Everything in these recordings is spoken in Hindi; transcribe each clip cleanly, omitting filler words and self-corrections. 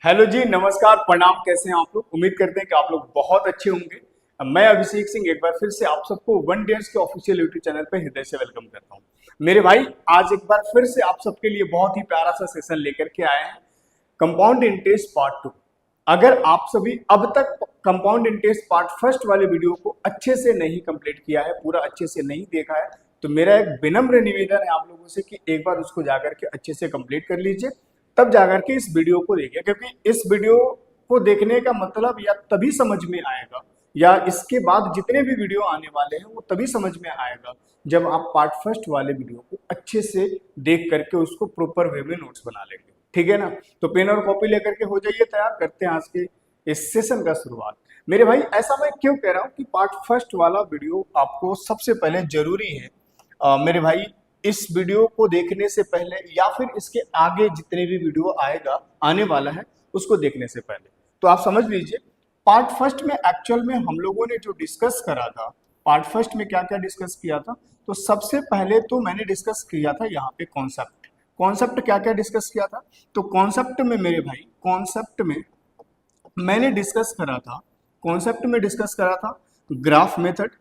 हेलो जी, नमस्कार, प्रणाम। कैसे हैं आप लोग? उम्मीद करते हैं कि आप लोग बहुत अच्छे होंगे। मैं अभिषेक सिंह एक बार फिर से आप सबको वन डेयर्स के ऑफिशियल यूट्यूब चैनल पे हृदय से वेलकम करता हूं। मेरे भाई, आज एक बार फिर से आप सबके लिए बहुत ही प्यारा सा सेशन लेकर के आए हैं, कंपाउंड इंटरेस्ट पार्ट 2। अगर आप सभी अब तक कंपाउंड इंटरेस्ट पार्ट फर्स्ट वाले वीडियो को अच्छे से नहीं कंप्लीट किया है, पूरा अच्छे से नहीं देखा है, तो मेरा एक विनम्र निवेदन है आप लोगों से कि एक बार उसको जाकर के अच्छे से कंप्लीट कर लीजिए, तब जाकर के इस वीडियो को देखिए। क्योंकि इस वीडियो को देखने का मतलब या तभी समझ में आएगा, या इसके बाद जितने भी वीडियो आने वाले हैं वो तभी समझ में आएगा जब आप पार्ट फर्स्ट वाले वीडियो को अच्छे से देख करके उसको प्रॉपर वे में नोट्स बना लेंगे। ठीक है ना? तो पेन और कॉपी लेकर के हो जाइए तैयार, करते हैं आज के इस सेशन का शुरुआत। मेरे भाई, ऐसा मैं क्यों कह रहा हूँ कि पार्ट फर्स्ट वाला वीडियो आपको सबसे पहले जरूरी है। मेरे भाई, इस वीडियो को देखने से पहले या फिर इसके आगे जितने भी वीडियो आने वाला है उसको देखने से पहले तो आप समझ लीजिए पार्ट फर्स्ट में एक्चुअल में हम लोगों ने जो डिस्कस करा था, पार्ट फर्स्ट में क्या क्या डिस्कस किया था। तो सबसे पहले तो मैंने डिस्कस किया था यहाँ पे कॉन्सेप्ट। कॉन्सेप्ट क्या क्या डिस्कस किया था? तो कॉन्सेप्ट में मेरे भाई, कॉन्सेप्ट में मैंने डिस्कस करा था, कॉन्सेप्ट में डिस्कस करा था ग्राफ मेथड,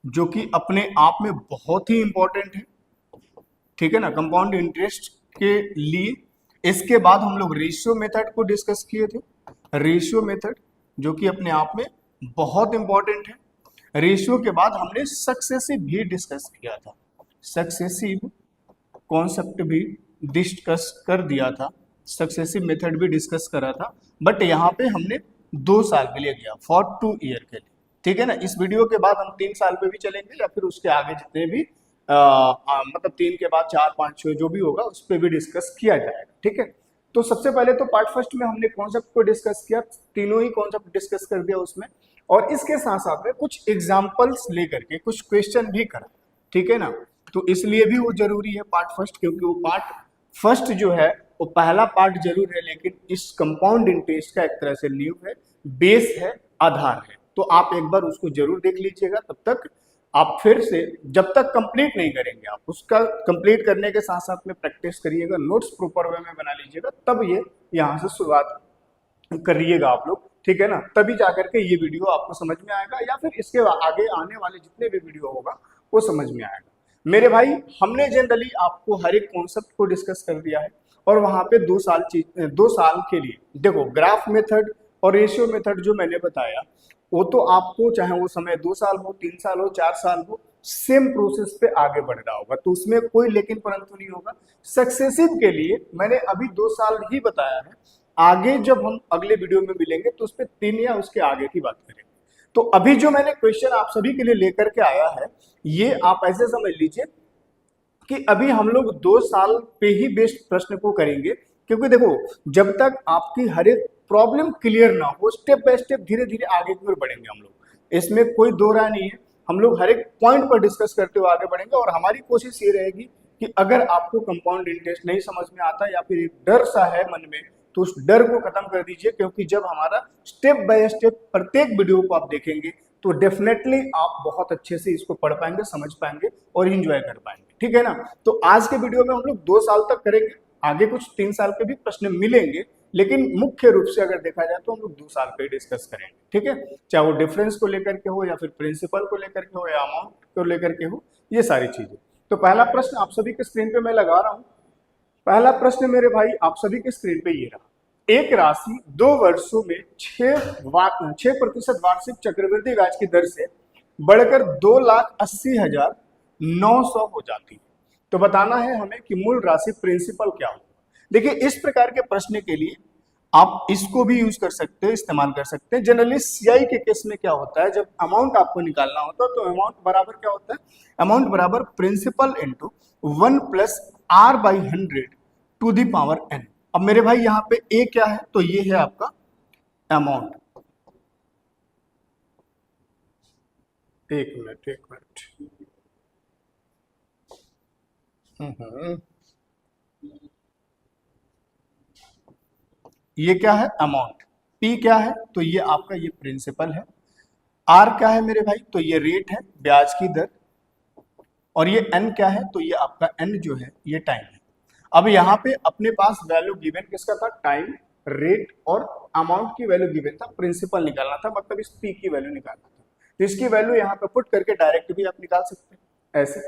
जो कि अपने आप में बहुत ही इंपॉर्टेंट है। ठीक है ना, कंपाउंड इंटरेस्ट के लिए। इसके बाद हम लोग रेशियो मेथड को डिस्कस किए थे, रेशियो मेथड जो कि अपने आप में बहुत इंपॉर्टेंट है। रेशियो के बाद हमने सक्सेसिव भी डिस्कस किया था, सक्सेसिव कॉन्सेप्ट भी डिस्कस कर दिया था, सक्सेसिव मेथड भी डिस्कस करा था। बट यहाँ पे हमने 2 साल के लिए गया, फॉर 2 ईयर के लिए। ठीक है ना? इस वीडियो के बाद हम 3 साल पे भी चलेंगे या फिर उसके आगे जितने भी मतलब 3 के बाद 4, 5, 6 जो भी होगा उस पर भी डिस्कस किया जाएगा। ठीक है? तो सबसे पहले तो पार्ट फर्स्ट में हमने कॉन्सेप्ट को डिस्कस किया, तीनों ही कॉन्सेप्ट डिस्कस कर दिया उसमें, और इसके साथ साथ में कुछ एग्जाम्पल्स लेकर के कुछ क्वेश्चन भी करा। ठीक है ना? तो इसलिए भी वो जरूरी है पार्ट फर्स्ट, क्योंकि वो पार्ट फर्स्ट जो है वो पहला पार्ट जरूर है, लेकिन इस कंपाउंड इंटरेस्ट का एक तरह से नींव है, बेस है, आधार है। तो आप एक बार उसको जरूर देख लीजिएगा। तब तक आप फिर से, जब तक कंप्लीट नहीं करेंगे आप उसका, कंप्लीट करने के साथ साथ में प्रैक्टिस करिएगा, नोट्स प्रॉपर वे में बना लीजिएगा, तब ये यहाँ से शुरुआत करिएगा आप लोग। ठीक है ना? तभी जाकर के ये वीडियो आपको समझ में आएगा, या फिर इसके आगे आने वाले जितने भी वीडियो होगा वो समझ में आएगा। मेरे भाई, हमने जनरली आपको हर एक कॉन्सेप्ट को डिस्कस कर दिया है, और वहां पे 2 साल के लिए देखो, ग्राफ मेथड और रेशियो मेथड जो मैंने बताया, वो तो आपको चाहे वो समय 2 साल हो, 3 साल हो, 4 साल हो, सेम प्रोसेस पे आगे बढ़ रहा होगा, तो उसमें कोई लेकिन परंतु नहीं होगा। सक्सेसिव के लिए मैंने अभी 2 साल ही बताया है, आगे जब हम अगले वीडियो में मिलेंगे तो उस पर 3 या उसके आगे की बात करेंगे। तो अभी जो मैंने क्वेश्चन आप सभी के लिए लेकर के आया है, ये आप ऐसे समझ लीजिए कि अभी हम लोग 2 साल पे ही बेस्ड प्रश्न को करेंगे। क्योंकि देखो, जब तक आपकी हर एक प्रॉब्लम क्लियर ना हो, स्टेप बाय स्टेप धीरे धीरे आगे की ओर बढ़ेंगे हम लोग, इसमें कोई दो राय नहीं है। हम लोग हर एक पॉइंट पर डिस्कस करते हुए आगे बढ़ेंगे, और हमारी कोशिश ये रहेगी कि अगर आपको कंपाउंड इंटरेस्ट नहीं समझ में आता या फिर एक डर सा है मन में, तो उस डर को खत्म कर दीजिए। क्योंकि जब हमारा स्टेप बाय स्टेप प्रत्येक वीडियो को आप देखेंगे तो डेफिनेटली आप बहुत अच्छे से इसको पढ़ पाएंगे, समझ पाएंगे और इंजॉय कर पाएंगे। ठीक है ना? तो आज के वीडियो में हम लोग 2 साल तक करेंगे, आगे कुछ 3 साल के भी प्रश्न मिलेंगे, लेकिन मुख्य रूप से अगर देखा जाए तो हम लोग 2 साल पे डिस्कस करेंगे। ठीक है? चाहे वो डिफरेंस को लेकर के हो, या फिर प्रिंसिपल को लेकर के हो, या अमाउंट को लेकर के हो, ये सारी चीजें। तो पहला प्रश्न आप सभी के स्क्रीन पे मैं लगा रहा हूं। पहला प्रश्न मेरे भाई आप सभी के स्क्रीन पे ये रहा। एक राशि 2 वर्षों में 6% वार्षिक चक्रवृद्धि ब्याज की दर से बढ़कर 2,80,900 हो जाती है। तो बताना है हमें कि मूल राशि प्रिंसिपल क्या हो। देखिए, इस प्रकार के प्रश्न के लिए आप इसको भी यूज कर सकते हो, इस्तेमाल कर सकते हैं। जनरली सीआई के केस में क्या होता है, जब अमाउंट आपको निकालना होता है तो अमाउंट बराबर क्या होता है, अमाउंट बराबर principal into 1 + R/100 to the power n। अब मेरे भाई यहाँ पे ए क्या है, तो ये है आपका अमाउंट। एक मिनट ये क्या है, अमाउंट। पी क्या है, तो ये आपका ये प्रिंसिपल है। आर क्या है मेरे भाई, तो ये रेट है, ब्याज की दर। और ये एन क्या है, तो ये आपका एन जो है ये टाइम है। अब यहाँ पे अपने पास वैल्यू गिवन किसका था, टाइम। रेट और अमाउंट की वैल्यू गिवन था, प्रिंसिपल निकालना था, मतलब इस पी की वैल्यू निकालना था। तो इसकी वैल्यू यहाँ पे पुट करके डायरेक्ट भी आप निकाल सकते हैं ऐसे।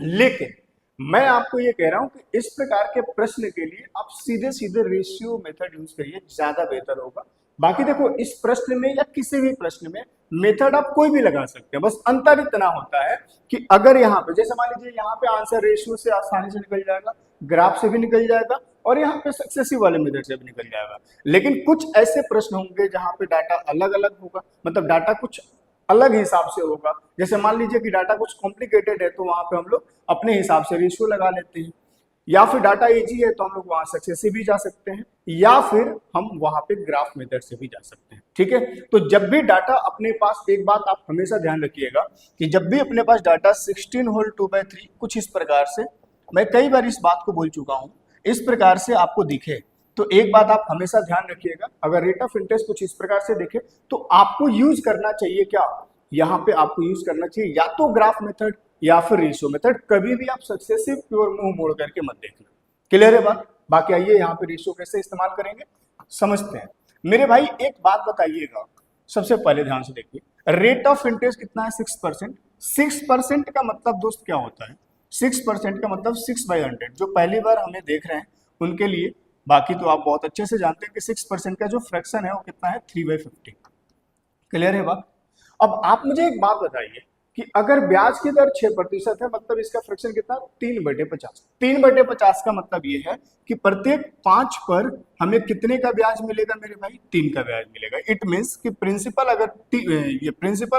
लेकिन मैं आपको ये कह रहा हूं कि इस प्रकार के प्रश्न के लिए आप सीधे सीधे रेशियो मेथड यूज करिए, ज्यादा बेहतर होगा। बाकी देखो, इस प्रश्न में या किसी भी प्रश्न में मेथड आप कोई भी लगा सकते हैं, बस अंतर इतना होता है कि अगर यहाँ पे जैसे मान लीजिए यहाँ पे आंसर रेशियो से आसानी से निकल जाएगा, ग्राफ से भी निकल जाएगा और यहाँ पे सक्सेसिव वाले मेथड से भी निकल जाएगा। लेकिन कुछ ऐसे प्रश्न होंगे जहां पे डाटा अलग अलग होगा, मतलब डाटा कुछ अलग हिसाब से होगा। जैसे मान लीजिए कि डाटा कुछ कॉम्प्लिकेटेड है तो वहां पे हम लोग अपने हिसाब से रेशियो लगा लेते हैं, या फिर डाटा इजी है तो हम लोग वहां सक्सेसिव भी जा सकते हैं, या फिर हम वहां पे ग्राफ मेथड से भी जा सकते हैं। ठीक है, तो जब भी डाटा अपने पास, एक बात आप हमेशा ध्यान रखिएगा कि जब भी अपने पास डाटा 16 होल 2/3 कुछ इस प्रकार से, मैं कई बार इस बात को बोल चुका हूं, इस प्रकार से आपको दिखे तो एक बात आप हमेशा ध्यान रखिएगा, अगर रेट ऑफ इंटरेस्ट कुछ इस प्रकार से दिखे तो आपको यूज करना चाहिए क्या, यहाँ पे आपको यूज करना चाहिए या तो ग्राफ मेथड या फिर रेशियो मेथड। कभी भी आप सक्सेसिव की ओर मुंह मोड़ करके मत देखना। क्लियर है बात? बाकी आइए यहाँ पे रेशियो कैसे इस्तेमाल करेंगे समझते हैं। मेरे भाई एक बात बताइएगा, सबसे पहले ध्यान से देखिए, रेट ऑफ इंटरेस्ट कितना है? 6%। 6% का मतलब दोस्त क्या होता है? 6% का मतलब 6/100। जो पहली बार हमें देख रहे हैं उनके लिए, बाकी तो आप बहुत अच्छे से जानते हैं कि 6% का जो फ्रैक्शन है वो कितना है? 3/50। क्लियर है बात? अब आप मुझे एक बात बताइए कि अगर ब्याज की दर 6% है, मतलब इसका फ्रैक्शन कितना? 3/50। 3/50 का मतलब ये है कि प्रत्येक 5 पर हमें कितने का ब्याज मिलेगा मेरे भाई? 3 का ब्याज मिलेगा। इट मीन्स कि प्रिंसिपल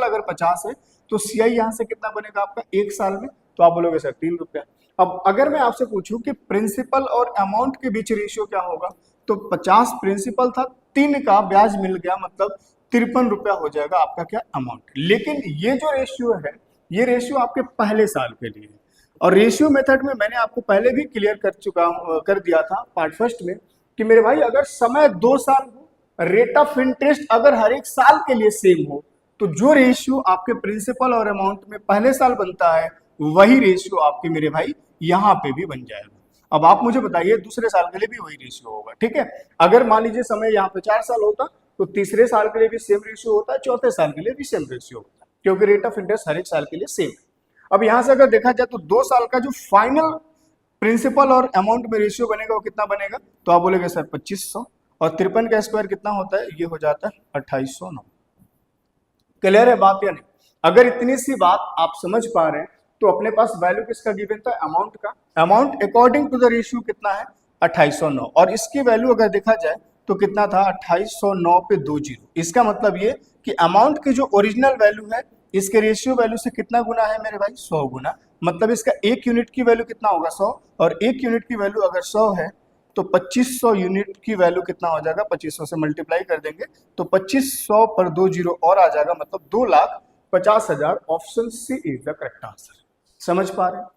अगर 50 है तो सीआई यहाँ से कितना बनेगा आपका 1 साल में? तो आप बोलोगे सर 3 रुपया। अब अगर मैं आपसे पूछूं कि प्रिंसिपल और अमाउंट के बीच रेशियो क्या होगा, तो 50 प्रिंसिपल था, 3 का ब्याज मिल गया, मतलब 53 रुपया हो जाएगा आपका क्या? अमाउंट। लेकिन ये जो रेशियो है, ये रेशियो आपके पहले साल के लिए है। और रेशियो मेथड में मैंने आपको पहले भी क्लियर कर दिया था पार्ट फर्स्ट में कि मेरे भाई अगर समय 2 साल हो, रेट ऑफ इंटरेस्ट अगर हर एक साल के लिए सेम हो, तो जो रेशियो आपके प्रिंसिपल और अमाउंट में पहले साल बनता है वही रेशियो आपके मेरे भाई यहाँ पे भी बन जाएगा। अब आप मुझे बताइए दूसरे साल के लिए भी वही रेशियो होगा। ठीक है, अगर मान लीजिए समय यहाँ पे 4 साल होता तो तीसरे साल के लिए भी सेम रेशियो होता है, चौथे साल के लिए भी सेम रेशियो होता है, क्योंकि रेट ऑफ इंटरेस्ट हर एक साल के लिए सेम है। अब यहां से अगर देखा जाए तो 2 साल का जो फाइनल प्रिंसिपल और अमाउंट में रेशियो बनेगा वो कितना बनेगा? तो आप बोलेंगे सर 2500, और 53 का स्क्वायर कितना होता है? ये हो जाता है 2809। क्लियर है बात या नहीं? अगर इतनी सी बात आप समझ पा रहे हैं तो अपने पास वैल्यू किसका गिवन था? अमाउंट का। Amount according to the ratio कितना है? 2809, और इसकी वैल्यू अगर देखा जाए तो कितना था? 2809 पे 2 जीरो। इसका मतलब ये कि अमाउंट की जो ओरिजिनल वैल्यू है इसके रेशियो वैल्यू से कितना गुना है मेरे भाई? 100 गुना। मतलब इसका 1 यूनिट की वैल्यू कितना होगा? 100, और 1 यूनिट की वैल्यू अगर 100 है तो 2500 यूनिट की वैल्यू कितना हो जाएगा? 2500 से मल्टीप्लाई कर देंगे तो 2500 पर 2 जीरो और आ जाएगा, मतलब 2,50,000। Option C is the correct answer. समझ पा रहे हैं?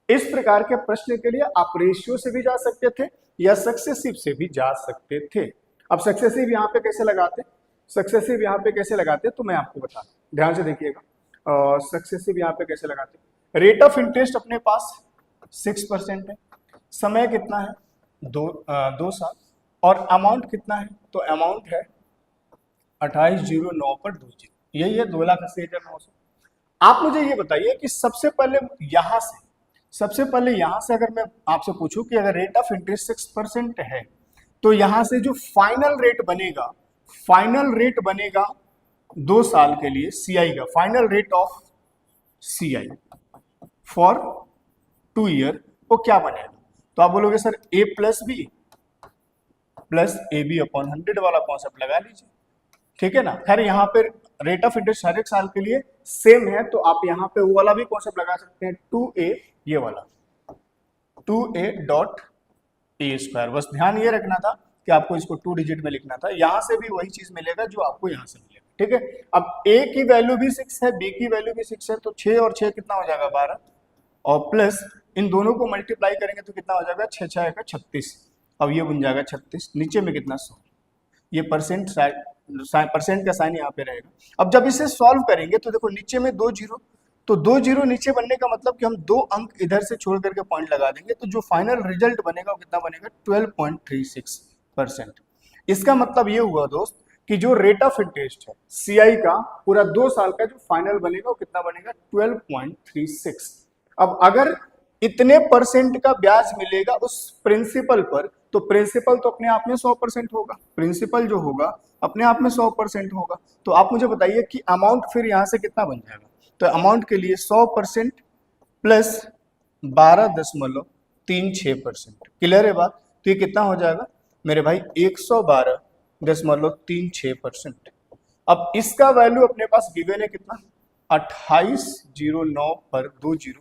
इस प्रकार के प्रश्न के लिए आप रेशियो से भी जा सकते थे या सक्सेसिव से भी जा सकते थे। अब सक्सेसिव यहाँ पे कैसे लगाते? सक्सेसिव यहाँ पे कैसे लगाते तो मैं आपको बता दूं, ध्यान से देखिएगा। सक्सेसिव यहाँ पे कैसे लगाते? रेट ऑफ इंटरेस्ट अपने पास 6% है, समय कितना है? 2 साल, और अमाउंट कितना है? तो अमाउंट है 2809 पर 2 जीरो, यही है 2,80,900। आप मुझे ये बताइए कि सबसे पहले यहां से अगर मैं आपसे पूछूं कि अगर रेट ऑफ इंटरेस्ट 6% है तो यहां से जो फाइनल रेट बनेगा 2 साल के लिए सीआई का, final rate of CI for 2 year, वो क्या बनेगा? तो आप बोलोगे sir A plus B plus A B upon 100 वाला कॉन्सेप्ट लगा लीजिए। ठीक है ना? खैर यहाँ पे रेट ऑफ इंटरेस्ट हर एक साल के लिए सेम है तो आप यहाँ पे वो वाला भी कॉन्सेप्ट लगा सकते हैं, 2a, ये वाला 2a डॉट ए स्क्वायर। बस ध्यान ये रखना था कि आपको इसको 2 डिजिट में लिखना था, यहां से भी वही चीज मिलेगा जो आपको यहां से मिलेगा। ठीक है, अब a की वैल्यू भी 6 है, b की वैल्यू भी 6 है, तो 6 और 6 कितना हो जाएगा? 12, और प्लस इन दोनों को मल्टीप्लाई करेंगे तो कितना हो जाएगा? 6 6 का 36। अब ये बन जाएगा 36, नीचे में कितना? 100। ये परसेंट का साइन यहाँ पे रहेगा। अब जब इसे सॉल्व करेंगे तो देखो नीचे में 2 जीरो, तो 2 जीरो नीचे बनने का मतलब कि हम 2 अंक इधर से छोड़ करके पॉइंट लगा देंगे, तो जो फाइनल रिजल्ट बनेगा वो कितना बनेगा? 12.36%। इसका मतलब ये हुआ दोस्त कि जो रेट ऑफ इंटरेस्ट है सीआई का पूरा 2 साल का जो फाइनल बनेगा वो कितना बनेगा 12.36। अब अगर इतने परसेंट का ब्याज मिलेगा उस प्रिंसिपल पर, तो प्रिंसिपल तो अपने आप में 100% होगा, प्रिंसिपल जो होगा अपने आप में 100% होगा। तो आप मुझे बताइए कि अमाउंट फिर यहां से कितना बन जाएगा। तो अमाउंट के लिए 100% प्लस 12.36%। क्लियर है बात। तो ये कितना हो जाएगा मेरे भाई 112.36%। अब इसका वैल्यू अपने पास गिवन है कितना 2809 पर 20।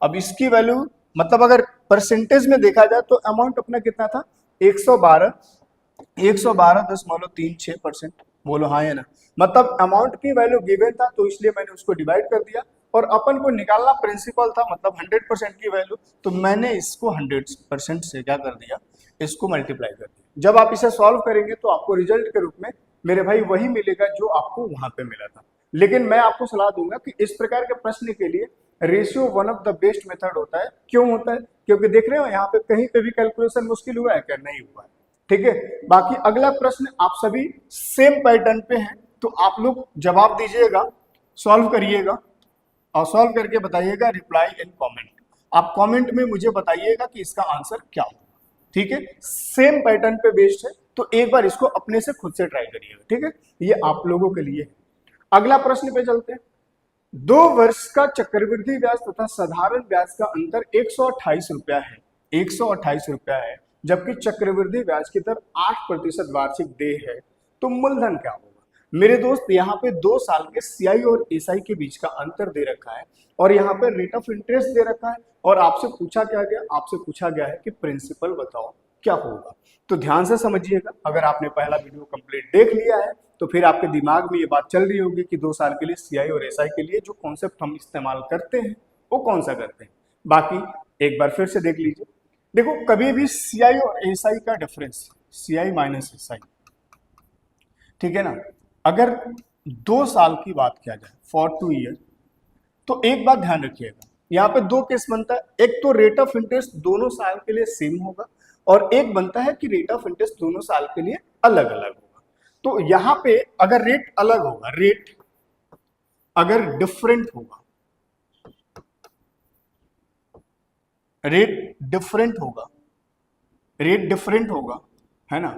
अब इसकी वैल्यू मतलब अगर परसेंटेज में देखा जाए तो अमाउंट अपना कितना था 112.36%। बोलो हाँ या ना। मतलब अमाउंट की वैल्यू गिवन था तो इसलिए मैंने उसको डिवाइड कर दिया, और अपन को निकालना प्रिंसिपल था मतलब 100% की वैल्यू, तो मैंने इसको 100% से क्या कर दिया, इसको मल्टीप्लाई कर दिया। जब आप इसे सॉल्व करेंगे तो आपको रिजल्ट के रूप में मेरे भाई वही मिलेगा जो आपको वहां पे मिला था। लेकिन मैं आपको सलाह दूंगा कि इस प्रकार के प्रश्न के लिए ratio one of the best method होता है। क्यों होता है? क्योंकि देख रहे हो यहाँ पे कहीं पे भी कैलकुलेशन मुश्किल हुआ है क्या? नहीं हुआ है। ठीक है, बाकी अगला प्रश्न आप सभी सेम पैटर्न पे हैं, तो आप लोग जवाब दीजिएगा, सॉल्व करिएगा और सॉल्व करके बताइएगा रिप्लाई इन कमेंट। आप कमेंट में मुझे बताइएगा कि इसका आंसर क्या होगा। ठीक है, सेम पैटर्न पे बेस्ड है, तो एक बार इसको अपने से खुद से ट्राई करिएगा। ठीक है, ये आप लोगों के लिए है। अगला प्रश्न पे चलते हैं। 2 वर्ष का चक्रवृद्धि ब्याज तथा साधारण ब्याज का अंतर 128 रुपया है, 128 रुपया है, जबकि चक्रवृद्धि ब्याज की दर 8% वार्षिक देय है, तो मूलधन क्या होगा? मेरे दोस्त यहाँ पे 2 साल के सीआई और एसआई के बीच का अंतर दे रखा है, और यहाँ पे रेट ऑफ इंटरेस्ट दे रखा है, और आपसे पूछा क्या गया, आपसे पूछा गया है कि प्रिंसिपल बताओ क्या होगा। तो ध्यान से समझिएगा, अगर आपने पहला वीडियो कंप्लीट देख लिया है तो फिर आपके दिमाग में ये बात चल रही होगी कि 2 साल के लिए सीआई और एसआई के लिए जो कॉन्सेप्ट हम इस्तेमाल करते हैं वो कौन सा करते हैं। बाकी एक बार फिर से देख लीजिए। देखो, कभी भी सीआई और एसआई का डिफरेंस सीआई माइनस एसआई, ठीक है ना, अगर 2 साल की बात किया जाए फॉर 2 ईयर, तो एक बात ध्यान रखिएगा, यहाँ पे 2 केस बनता है। एक तो रेट ऑफ इंटरेस्ट दोनों साल के लिए सेम होगा, और एक बनता है कि रेट ऑफ इंटरेस्ट दोनों साल के लिए अलग अलग होगा। तो यहां पे अगर रेट अलग होगा, रेट अगर डिफरेंट होगा, रेट डिफरेंट होगा, रेट डिफरेंट होगा, है ना,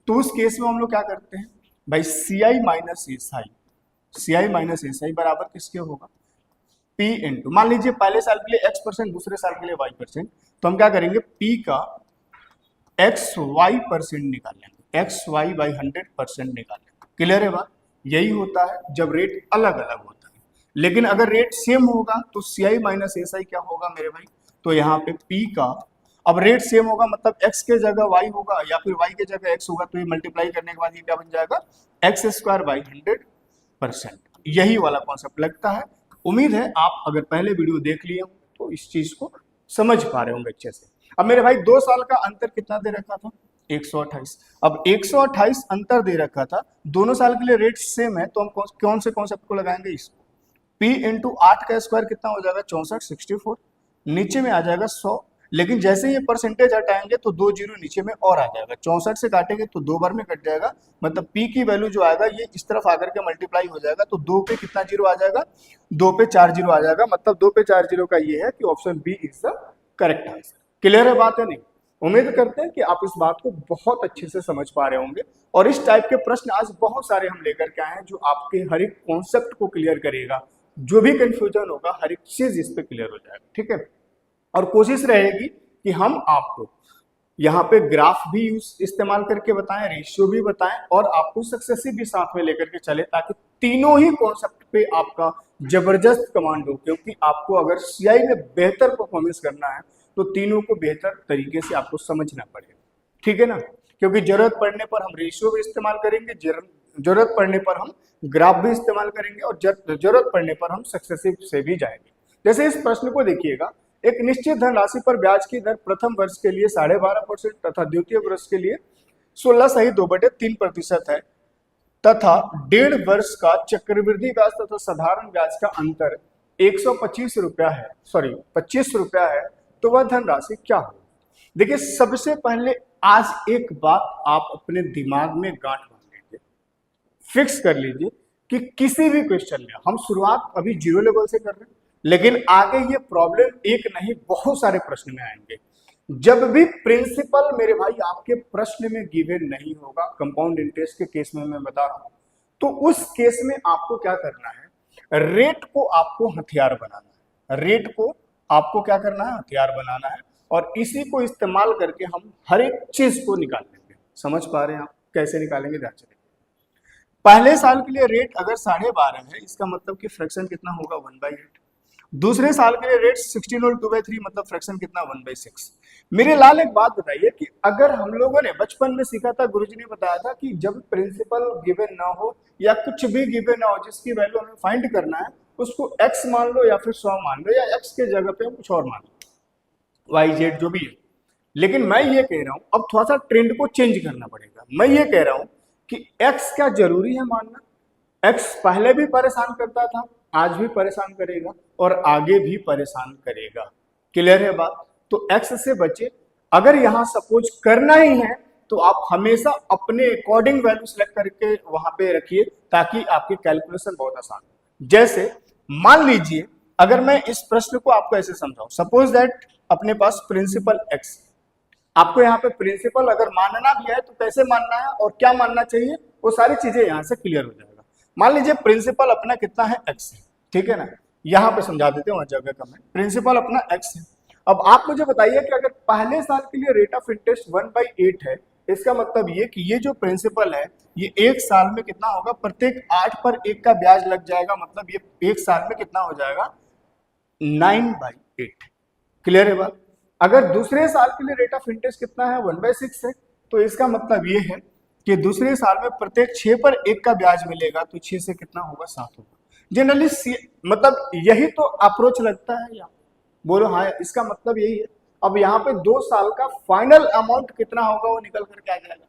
तो उस केस में हम लोग क्या करते हैं भाई, CI minus SI, CI minus SI बराबर किसके होगा, पी इंटू, मान लीजिए पहले साल के लिए x%, दूसरे साल के लिए y%, तो हम क्या करेंगे, p का xy% निकाल लेंगे, xy बाई 100% निकाल लेंगे। क्लियर है बात। यही होता है जब रेट अलग अलग होता है। लेकिन अगर रेट सेम होगा तो सीआई माइनस एसआई क्या होगा मेरे भाई, तो यहाँ पे p का, अब रेट सेम होगा मतलब x के जगह y होगा या फिर y के जगह x होगा, तो ये मल्टीप्लाई करने के बाद ये क्या बन जाएगा, x² बाई 100%। यही वाला कॉन्सेप्ट लगता है। उम्मीद है आप अगर पहले वीडियो देख लिए हो तो इस चीज को समझ पा रहे होंगे अच्छे से। अब मेरे भाई 2 साल का अंतर कितना दे रखा था, 128। अब 128 अंतर दे रखा था, दोनों साल के लिए रेट सेम है, तो हम कौन से कॉन्सेप्ट को लगाएंगे, इसको p इंटू 8 का स्क्वायर कितना हो जाएगा 64, 64 नीचे में आ जाएगा 100। लेकिन जैसे ये परसेंटेज हटाएंगे तो 2 जीरो नीचे में और आ जाएगा, 64 से काटेंगे तो 2 बार में कट जाएगा, मतलब p की वैल्यू जो आएगा ये इस तरफ आकर के मल्टीप्लाई हो जाएगा, तो 2 पे कितना जीरो आ जाएगा, 2 पे 4 जीरो आ जाएगा, मतलब 2 पे 4 जीरो का ये है कि option B is the correct answer. Clear है बात है नहीं? उम्मीद करते हैं कि आप इस बात को बहुत अच्छे से समझ पा रहे होंगे, और इस टाइप के प्रश्न आज बहुत सारे हम लेकर के आए हैं जो आपके हर एक कॉन्सेप्ट को क्लियर करेगा। जो भी कंफ्यूजन होगा हर एक चीज इस पे क्लियर हो जाएगा। ठीक है, और कोशिश रहेगी कि हम आपको यहाँ पे ग्राफ भी इस्तेमाल करके बताएं, रेशियो भी बताएं, और आपको सक्सेसिव भी साथ में लेकर के चले, ताकि तीनों ही कॉन्सेप्ट पे आपका जबरदस्त कमांड हो। क्योंकि आपको अगर सीआई में बेहतर परफॉर्मेंस करना है तो तीनों को बेहतर तरीके से आपको समझना पड़ेगा। ठीक है ना, क्योंकि जरूरत पड़ने पर हम रेशियो भी इस्तेमाल करेंगे, जरूरत पड़ने पर हम ग्राफ भी इस्तेमाल करेंगे, और जरूरत पड़ने पर हम सक्सेसिव से भी जाएंगे। जैसे इस प्रश्न को देखिएगा, एक निश्चित धनराशि पर ब्याज की दर प्रथम वर्ष के लिए 12.5% तथा द्वितीय वर्ष के लिए 16.2/3% है, तथा 1.5 वर्ष का चक्रवृद्धि ब्याज तथा साधारण ब्याज का अंतर 125 रुपया है, सॉरी 25 रुपया है, तो वह धनराशि क्या होगी। देखिए, सबसे पहले आज एक बात आप अपने दिमाग में गांठ बांध लीजिए, फिक्स कर लीजिए कि किसी भी क्वेश्चन में हम शुरुआत अभी जीरो लेवल से कर रहे हैं, लेकिन आगे ये प्रॉब्लम एक नहीं बहुत सारे प्रश्न में आएंगे। जब भी प्रिंसिपल मेरे भाई आपके प्रश्न में गिवन नहीं होगा, कंपाउंड इंटरेस्ट के केस में मैं बता रहा हूं, तो उस केस में आपको क्या करना है, रेट को आपको हथियार बनाना है। रेट को आपको क्या करना है, हथियार बनाना है, और इसी को इस्तेमाल करके हम हर एक चीज को निकाल लेंगे। समझ पा रहे हैं आप कैसे निकालेंगे, ध्यान से। पहले साल के लिए रेट अगर 12.5 है, इसका मतलब कि फ्रैक्शन कितना होगा, 1/8। दूसरे साल के लिए रेट 16 और 2/3, मतलब फ्रैक्शन कितना, 1/6। मेरे लाल एक बात बताइए कि अगर हम लोगों ने बचपन में सीखा था, गुरुजी ने बताया था कि जब प्रिंसिपल गिवन ना हो या कुछ भी गिवन ना हो, जिसकी वैल्यू हमें फाइंड करना है, उसको x मान लो या फिर 100 मान लो, या x के जगह पे हम कुछ और मान लो, y z जो भी है। लेकिन मैं ये कह रहा हूं अब थोड़ा सा ट्रेंड को चेंज करना पड़ेगा। मैं ये कह रहा हूं कि x क्या जरूरी है मानना, x पहले भी परेशान करता था, आज भी परेशान करेगा और आगे भी परेशान करेगा। क्लियर है बात? तो x से बचे। अगर यहां सपोज करना ही है तो आप हमेशा अपने अकॉर्डिंग वैल्यू सेलेक्ट करके वहां पे रखिए, ताकि आपकी कैलकुलेशन बहुत आसान हो। जैसे मान लीजिए अगर मैं इस प्रश्न को आपको ऐसे समझाऊं, सपोज दैट अपने पास प्रिंसिपल x, आपको यहाँ पे प्रिंसिपल अगर मानना भी है तो कैसे मानना है और क्या मानना चाहिए, वो सारी चीजें यहाँ से क्लियर हो जाएगा। मान लीजिए प्रिंसिपल अपना कितना है, x है, ठीक है ना। यहाँ पे समझा देते हैं, वहां जगह कम है। प्रिंसिपल अपना x है। अब आप मुझे बताइए कि अगर पहले साल के लिए रेट ऑफ इंटरेस्ट 1/8 है, इसका मतलब ये कि ये जो प्रिंसिपल है ये एक साल में कितना होगा, प्रत्येक 8 पर 1 का ब्याज लग जाएगा, मतलब ये एक साल में कितना हो जाएगा, 9/8। क्लियर है बात? अगर दूसरे साल के लिए रेट ऑफ इंटरेस्ट कितना है, 1/6 है, तो इसका मतलब ये है कि दूसरे साल में प्रत्येक 6 पर 1 का ब्याज मिलेगा, तो 6 से कितना होगा, 7 होगा। जनरली मतलब यही तो अप्रोच लगता है, या बोलो हाँ, इसका मतलब यही है। अब यहाँ पे 2 साल का फाइनल अमाउंट कितना होगा वो निकल करके आ जाएगा।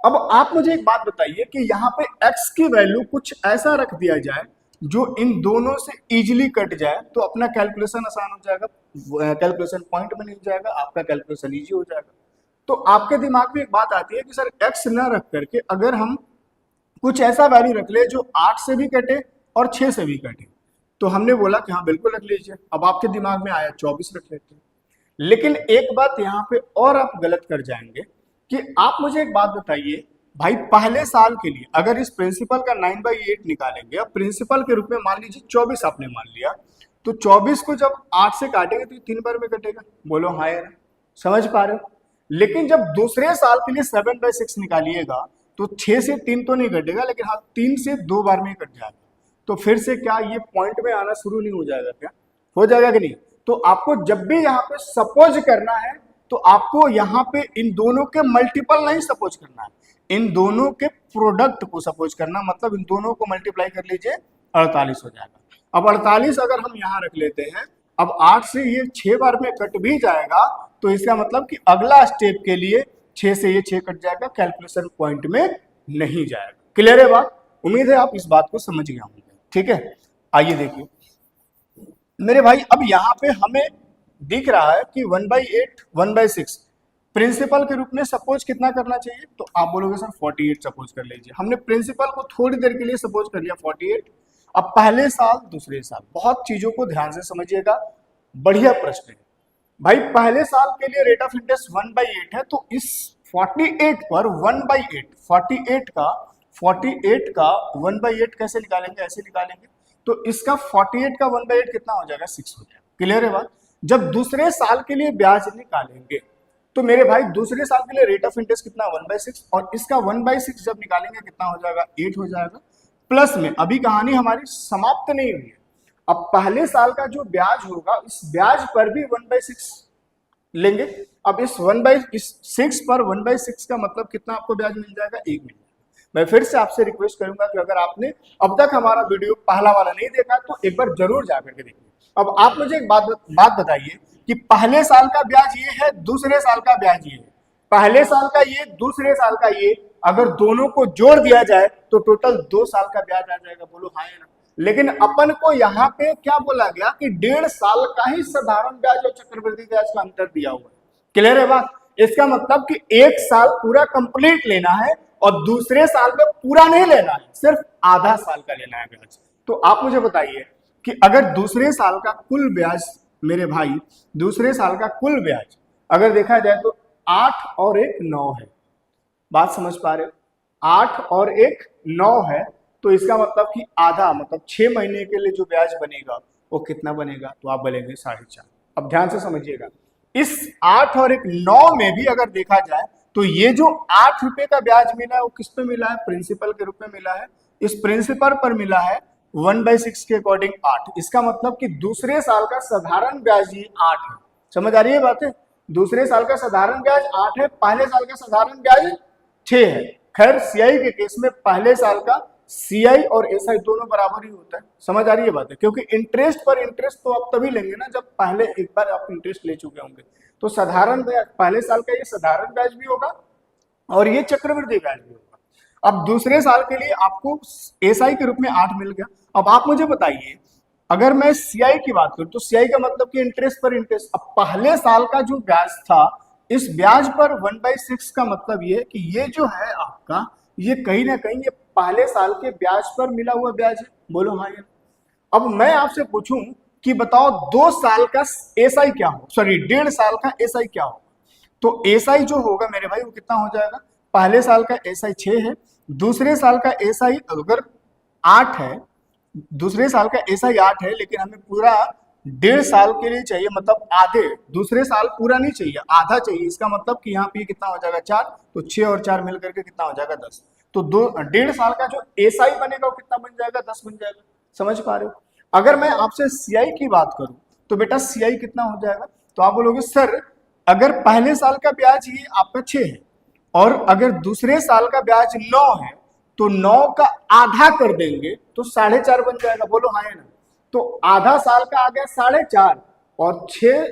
अब आप मुझे एक बात बताइए कि यहाँ पे x की वैल्यू कुछ ऐसा रख दिया जाए जो इन दोनों से इजीली कट जाए, तो अपना कैलकुलेशन आसान हो जाएगा, कैलकुलेशन पॉइंट में नहीं जाएगा, आपका कैलकुलेशन इजी हो जाएगा। तो आपके दिमाग में एक बात आती है कि सर x न रख करके अगर हम कुछ ऐसा वैल्यू रख ले जो 8 से भी कटे और 6 से भी कटे, तो हमने बोला कि हाँ बिल्कुल रख लीजिए। अब आपके दिमाग में आया 24 रख लेते हैं। लेकिन एक बात यहाँ पे और आप गलत कर जाएंगे कि आप मुझे एक बात बताइए भाई, पहले साल के लिए अगर इस प्रिंसिपल का 9/8 निकालेंगे, अब प्रिंसिपल के रूप में मान लीजिए 24 आपने मान लिया, तो 24 को जब 8 से काटेंगे तो 3 बार में कटेगा। बोलो हाँ यार, समझ पा रहे हो? लेकिन जब दूसरे साल के लिए 7/6 निकालिएगा तो 6 से 3 तो नहीं कटेगा, लेकिन हाँ 3 से 2 बार में कट जाएगा। तो फिर से क्या ये पॉइंट में आना शुरू नहीं हो जाएगा, क्या हो जाएगा कि नहीं? तो आपको जब भी यहाँ पे सपोज करना है तो आपको यहाँ पे इन दोनों के मल्टीपल नहीं सपोज करना है, इन दोनों के प्रोडक्ट को सपोज करना, मतलब इन दोनों को मल्टीप्लाई कर लीजिए, 48 हो जाएगा। अब 48 अगर हम यहाँ रख लेते हैं, अब 8 से ये 6 बार में कट भी जाएगा, तो इसका मतलब कि अगला स्टेप के लिए 6 से ये 6 कट जाएगा, कैलकुलेशन पॉइंट में नहीं जाएगा। क्लियर है बात? उम्मीद है आप इस बात को समझ गए होंगे। ठीक है, आइए देखिए मेरे भाई, अब यहाँ पे हमें दिख रहा है कि 1/8 1/6 प्रिंसिपल के रूप में सपोज कितना करना चाहिए, तो आप बोलोगे सर 48 सपोज कर लीजिए। हमने प्रिंसिपल को थोड़ी देर के लिए सपोज कर लिया 48। अब पहले साल दूसरे साल, बहुत चीजों को ध्यान से समझिएगा, बढ़िया प्रश्न है भाई। पहले साल के लिए रेट ऑफ इंटरेस्ट 1/8 है, तो इस 48 पर 1/8, 48 का 1/8 कैसे निकालेंगे, ऐसे निकालेंगे, तो इसका 48 का 1/8 कितना हो जाएगा, 6 हो जाएगा। क्लियर है बात? जब दूसरे साल के लिए ब्याज निकालेंगे तो मेरे भाई दूसरे साल के लिए रेट ऑफ इंटरेस्ट कितना, 1/6, और इसका 1/6 जब निकालेंगे कितना हो जाएगा, 8 हो जाएगा। प्लस में अभी कहानी हमारी समाप्त नहीं हुई है, अब पहले साल का जो ब्याज होगा इस ब्याज पर भी 1/6 लेंगे। अब इस 1/6 पर 1/6 का मतलब कितना आपको ब्याज मिल जाएगा, 1 मिल जाएगा। मैं फिर से आपसे रिक्वेस्ट करूंगा कि अगर आपने अब तक हमारा वीडियो पहला वाला नहीं देखा तो एक बार जरूर जाकर के देखिए। अब आप मुझे एक बात बताइए कि पहले साल का ब्याज ये है, दूसरे साल का ब्याज ये है, पहले साल का ये, दूसरे साल का ये, अगर दोनों को जोड़ दिया जाए तो टोटल 2 साल का ब्याज आ जाएगा। बोलो हाँ या ना? लेकिन अपन को यहाँ पे क्या बोला गया कि 1.5 साल का ही साधारण ब्याज और चक्रवृद्धि ब्याज का अंतर दिया हुआ है। क्लियर है बात? इसका मतलब कि एक साल पूरा कंप्लीट लेना है और दूसरे साल में पूरा नहीं लेना है, सिर्फ आधा साल का लेना है ब्याज। तो आप मुझे बताइए कि अगर दूसरे साल का कुल ब्याज, मेरे भाई दूसरे साल का कुल ब्याज अगर देखा जाए तो 8 और 1 9 है, बात समझ पा रहे हो? 8 और 1 9 है, तो इसका मतलब कि आधा, मतलब 6 महीने के लिए जो ब्याज बनेगा वो कितना बनेगा, तो आप बोलेंगे 4.5। अब ध्यान से समझिएगा, इस 8 और 1 9 में भी अगर देखा जाए तो ये जो 8 रुपए का ब्याज मिला है वो किस पे मिला है, प्रिंसिपल के रूप में मिला है। इस प्रिंसिपल पर मिला है 1/6 के अकॉर्डिंग 8। इसका मतलब कि दूसरे साल का साधारण ब्याज ही 8 है। समझ आ रही है बातें? दूसरे साल का साधारण ब्याज 8 है, पहले साल का साधारण ब्याज 6 है। खैर सीआई के केस में पहले साल का सीआई और एसआई दोनों बराबर ही होता है। समझ आ रही है बात है? क्योंकि इंटरेस्ट पर इंटरेस्ट तो आप तभी लेंगे ना जब पहले एक बार आप इंटरेस्ट ले चुके होंगे। तो साधारण ब्याज पहले साल का ये साधारण ब्याज भी होगा और ये चक्रवृद्धि ब्याज भी होगा। अब दूसरे साल के लिए आपको एसआई के रूप में 8 मिल गया। अब आप मुझे बताइए, अगर मैं सीआई की बात करूं तो सीआई का मतलब कि इंटरेस्ट पर इंटरेस्ट। अब पहले साल का जो ब्याज था, इस ब्याज पर 1/6 का मतलब ये कि ये जो है आपका, ये कहीं ना कहीं ये पहले साल के ब्याज पर मिला हुआ ब्याज है। बोलो हाँ या? अब मैं आपसे पूछूं कि बताओ 2 साल का एसआई क्या हो, सॉरी 1.5 साल का एसआई क्या हो, तो एसआई जो होगा मेरे भाई वो कितना हो जाएगा? पहले साल का एसआई 6 है, दूसरे साल का एसआई अगर 8 है, दूसरे साल का एसआई 8 है, लेकिन हमें पूरा 1.5 साल के लिए चाहिए, मतलब आधे, दूसरे साल पूरा नहीं चाहिए, आधा चाहिए। इसका मतलब कि यहाँ पे कितना हो जाएगा 4, तो 6 और 4 मिलकर के कितना हो जाएगा 10। तो 1.5 साल का जो एसआई बनेगा वो कितना बन जाएगा? 10 बन जाएगा। समझ पा रहे हो? अगर मैं आपसे सीआई की बात करूं तो बेटा सीआई कितना हो जाएगा? तो आप बोलोगे सर अगर पहले साल का ब्याज ये आपका 6 है और अगर दूसरे साल का ब्याज 9 है, तो 9 का आधा कर देंगे तो 4.5 बन जाएगा। बोलो हाँ या ना? तो आधा साल का आ गया 4.5 और 6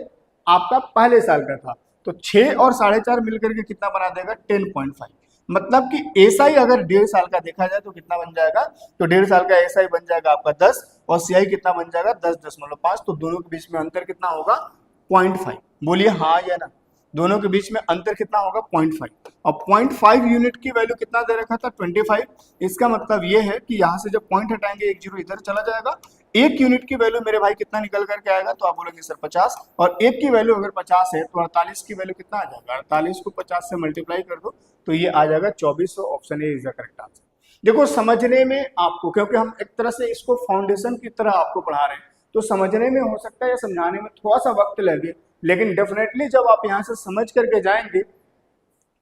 आपका पहले साल का था, तो 6 और 4.5 मिलकर के कितना बना देगा? 10.5। मतलब कि एसआई अगर 1.5 साल का देखा जाए तो कितना बन जाएगा? तो 1.5 साल का एसआई बन जाएगा आपका 10 और सीआई कितना बन जाएगा? 10.5। तो दोनों के बीच में अंतर कितना होगा? 0.5। बोलिए हाँ या ना? दोनों के बीच में अंतर कितना होगा? 0.5। अब 0.5 यूनिट की वैल्यू कितना दे रखा था? 25। इसका मतलब ये है कि यहाँ से जब पॉइंट हटाएंगे 1 0 इधर चला जाएगा। 1 यूनिट की वैल्यू मेरे भाई कितना निकल करके आएगा? तो आप बोलेंगे सर 50, और 1 की वैल्यू अगर 50 है तो 48 की वैल्यू कितना आ जाएगा? 48 को 50 से मल्टीप्लाई कर दो तो ये आ जाएगा 2400। Option A is the correct answer. देखो समझने में आपको, क्योंकि हम एक तरह से इसको फाउंडेशन की तरह आपको पढ़ा रहे हैं, तो समझने में हो सकता है या समझाने में थोड़ा सा वक्त लगे, लेकिन डेफिनेटली जब आप यहाँ से समझ करके जाएंगे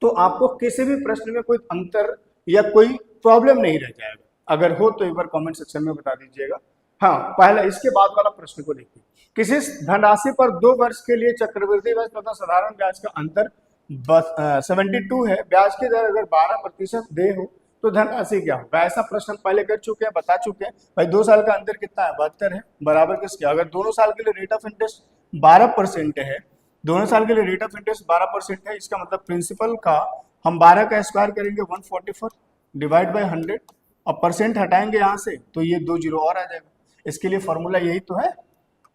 तो आपको किसी भी प्रश्न में कोई अंतर या कोई प्रॉब्लम नहीं रह जाएगा। अगर हो तो एक बार कमेंट सेक्शन में बता दीजिएगा। हाँ, पहला इसके बाद वाला प्रश्न को देखिए। किसी धनराशि पर 2 वर्ष के लिए चक्रवृद्धि ब्याज तथा साधारण ब्याज का अंतर 72 है, ब्याज की दर अगर 12% दे हो तो धनराशि क्या होगा? ऐसा प्रश्न हम पहले कर चुके हैं, बता चुके हैं भाई। 2 साल का अंतर कितना है? 72 है, बराबर किसके? अगर दोनों साल के लिए रेट ऑफ इंटरेस्ट 12% है, दोनों साल के लिए रेट ऑफ इंटरेस्ट 12% है, इसका मतलब प्रिंसिपल का हम 12 का स्क्वायर करेंगे 144 डिवाइड बाय 100, अब परसेंट हटाएंगे यहाँ से तो ये 2 जीरो और आ जाएगा। इसके लिए फॉर्मूला यही तो है,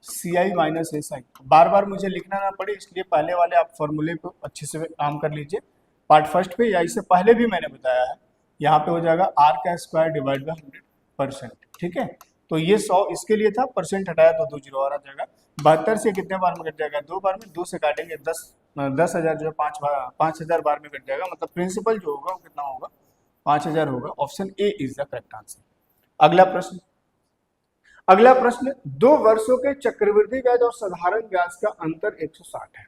CI माइनस SI। बार बार मुझे लिखना ना पड़े इसलिए पहले वाले आप फॉर्मूले को अच्छे से काम कर लीजिए। पार्ट फर्स्ट पे या इससे पहले भी मैंने बताया है, यहाँ पे हो जाएगा R का स्क्वायर डिवाइड बाय 100%। ठीक है, तो ये 100 इसके लिए था, परसेंट हटाया तो 2 जीरो और आ जाएगा। 72 से कितने बार में कट जाएगा? 2 बार में, 2 से काटेंगे 10,000 जो है 5,000 बार में कट जाएगा। मतलब प्रिंसिपल जो होगा वो कितना होगा? 5,000 होगा। Option A is the correct answer. अगला प्रश्न 2 वर्षों के चक्रवृद्धि ब्याज और साधारण ब्याज का अंतर 160 है।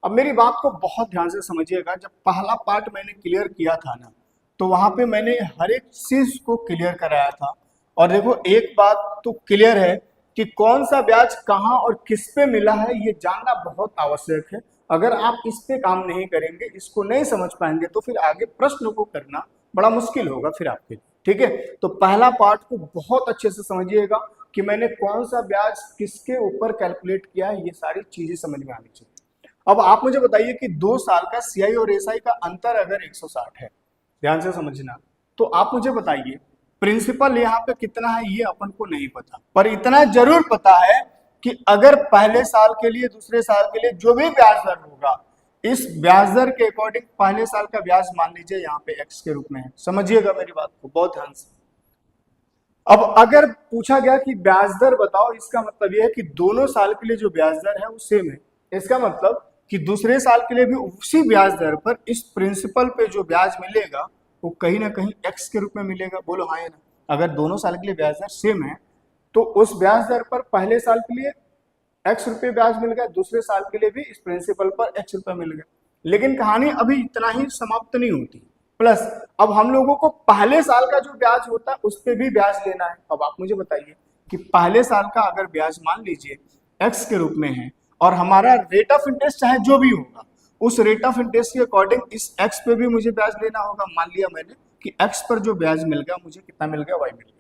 अब मेरी बात को बहुत ध्यान से समझिएगा। जब पहला पार्ट मैंने क्लियर किया था ना, तो वहां पे मैंने हर एक चीज को क्लियर कराया था। और देखो एक बात तो क्लियर है कि कौन सा ब्याज कहाँ और किस पे मिला है ये जानना बहुत आवश्यक है। अगर आप इस पे काम नहीं करेंगे, इसको नहीं समझ पाएंगे, तो फिर आगे प्रश्न को करना बड़ा मुश्किल होगा फिर आपके लिए। ठीक है, तो पहला पार्ट को बहुत अच्छे से समझिएगा कि मैंने कौन सा ब्याज किसके ऊपर कैलकुलेट किया है, ये सारी चीजें समझ में आनी चाहिए। अब आप मुझे बताइए कि 2 साल का CI और SI का अंतर अगर 160 है, ध्यान से समझना, तो आप मुझे बताइए प्रिंसिपल यहाँ पे कितना है ये अपन को नहीं पता, पर इतना जरूर पता है कि अगर पहले साल के लिए दूसरे साल के लिए जो भी ब्याज दर होगा इस ब्याज दर के अकॉर्डिंग पहले साल का ब्याज मान लीजिए यहाँ पे x के रूप में है। समझिएगा मेरी बात को बहुत ध्यान से। अब अगर पूछा गया कि ब्याज दर बताओ, इसका मतलब यह है कि दोनों साल के लिए जो ब्याज दर है वो सेम है। इसका मतलब कि दूसरे साल के लिए भी उसी ब्याज दर पर इस प्रिंसिपल पे जो ब्याज मिलेगा वो कहीं ना कहीं x के रूप में मिलेगा। बोलो हाँ या ना। अगर दोनों साल के लिए ब्याज दर सेम है तो उस ब्याज दर पर पहले साल के लिए x रुपये ब्याज मिल गया, दूसरे साल के लिए भी इस प्रिंसिपल पर x रुपये मिल गया। लेकिन कहानी अभी इतना ही समाप्त नहीं होती। प्लस अब हम लोगों को पहले साल का जो ब्याज होता है उस पर भी ब्याज लेना है। अब आप मुझे बताइए कि पहले साल का अगर ब्याज मान लीजिए x के रूप में है और हमारा रेट ऑफ इंटरेस्ट चाहे जो भी होगा उस रेट ऑफ इंटरेस्ट के अकॉर्डिंग इस x पे भी मुझे ब्याज लेना होगा। मान लिया मैंने कि x पर जो ब्याज मिल गया मुझे कितना मिल गया, y मिल गया।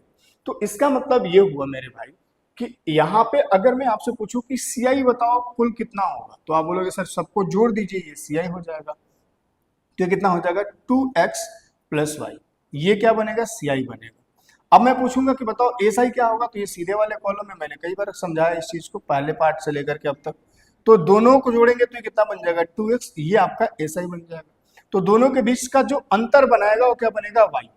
तो इसका मतलब ये हुआ मेरे भाई कि यहाँ पे अगर मैं आपसे पूछूं कि CI बताओ कुल कितना होगा, तो आप बोलोगे सर सबको जोड़ दीजिए ये CI हो जाएगा। तो ये कितना हो जाएगा 2x प्लस वाई, ये क्या बनेगा CI बनेगा। अब मैं पूछूंगा कि बताओ SI क्या होगा, तो ये सीधे वाले कॉलम में मैंने कई बार समझाया इस चीज को पहले पार्ट से लेकर के अब तक। तो दोनों को जोड़ेंगे तो ये कितना बन जाएगा 2x, ये आपका SI बन जाएगा। तो दोनों के बीच का जो अंतर बनाएगा वो क्या बनेगा y।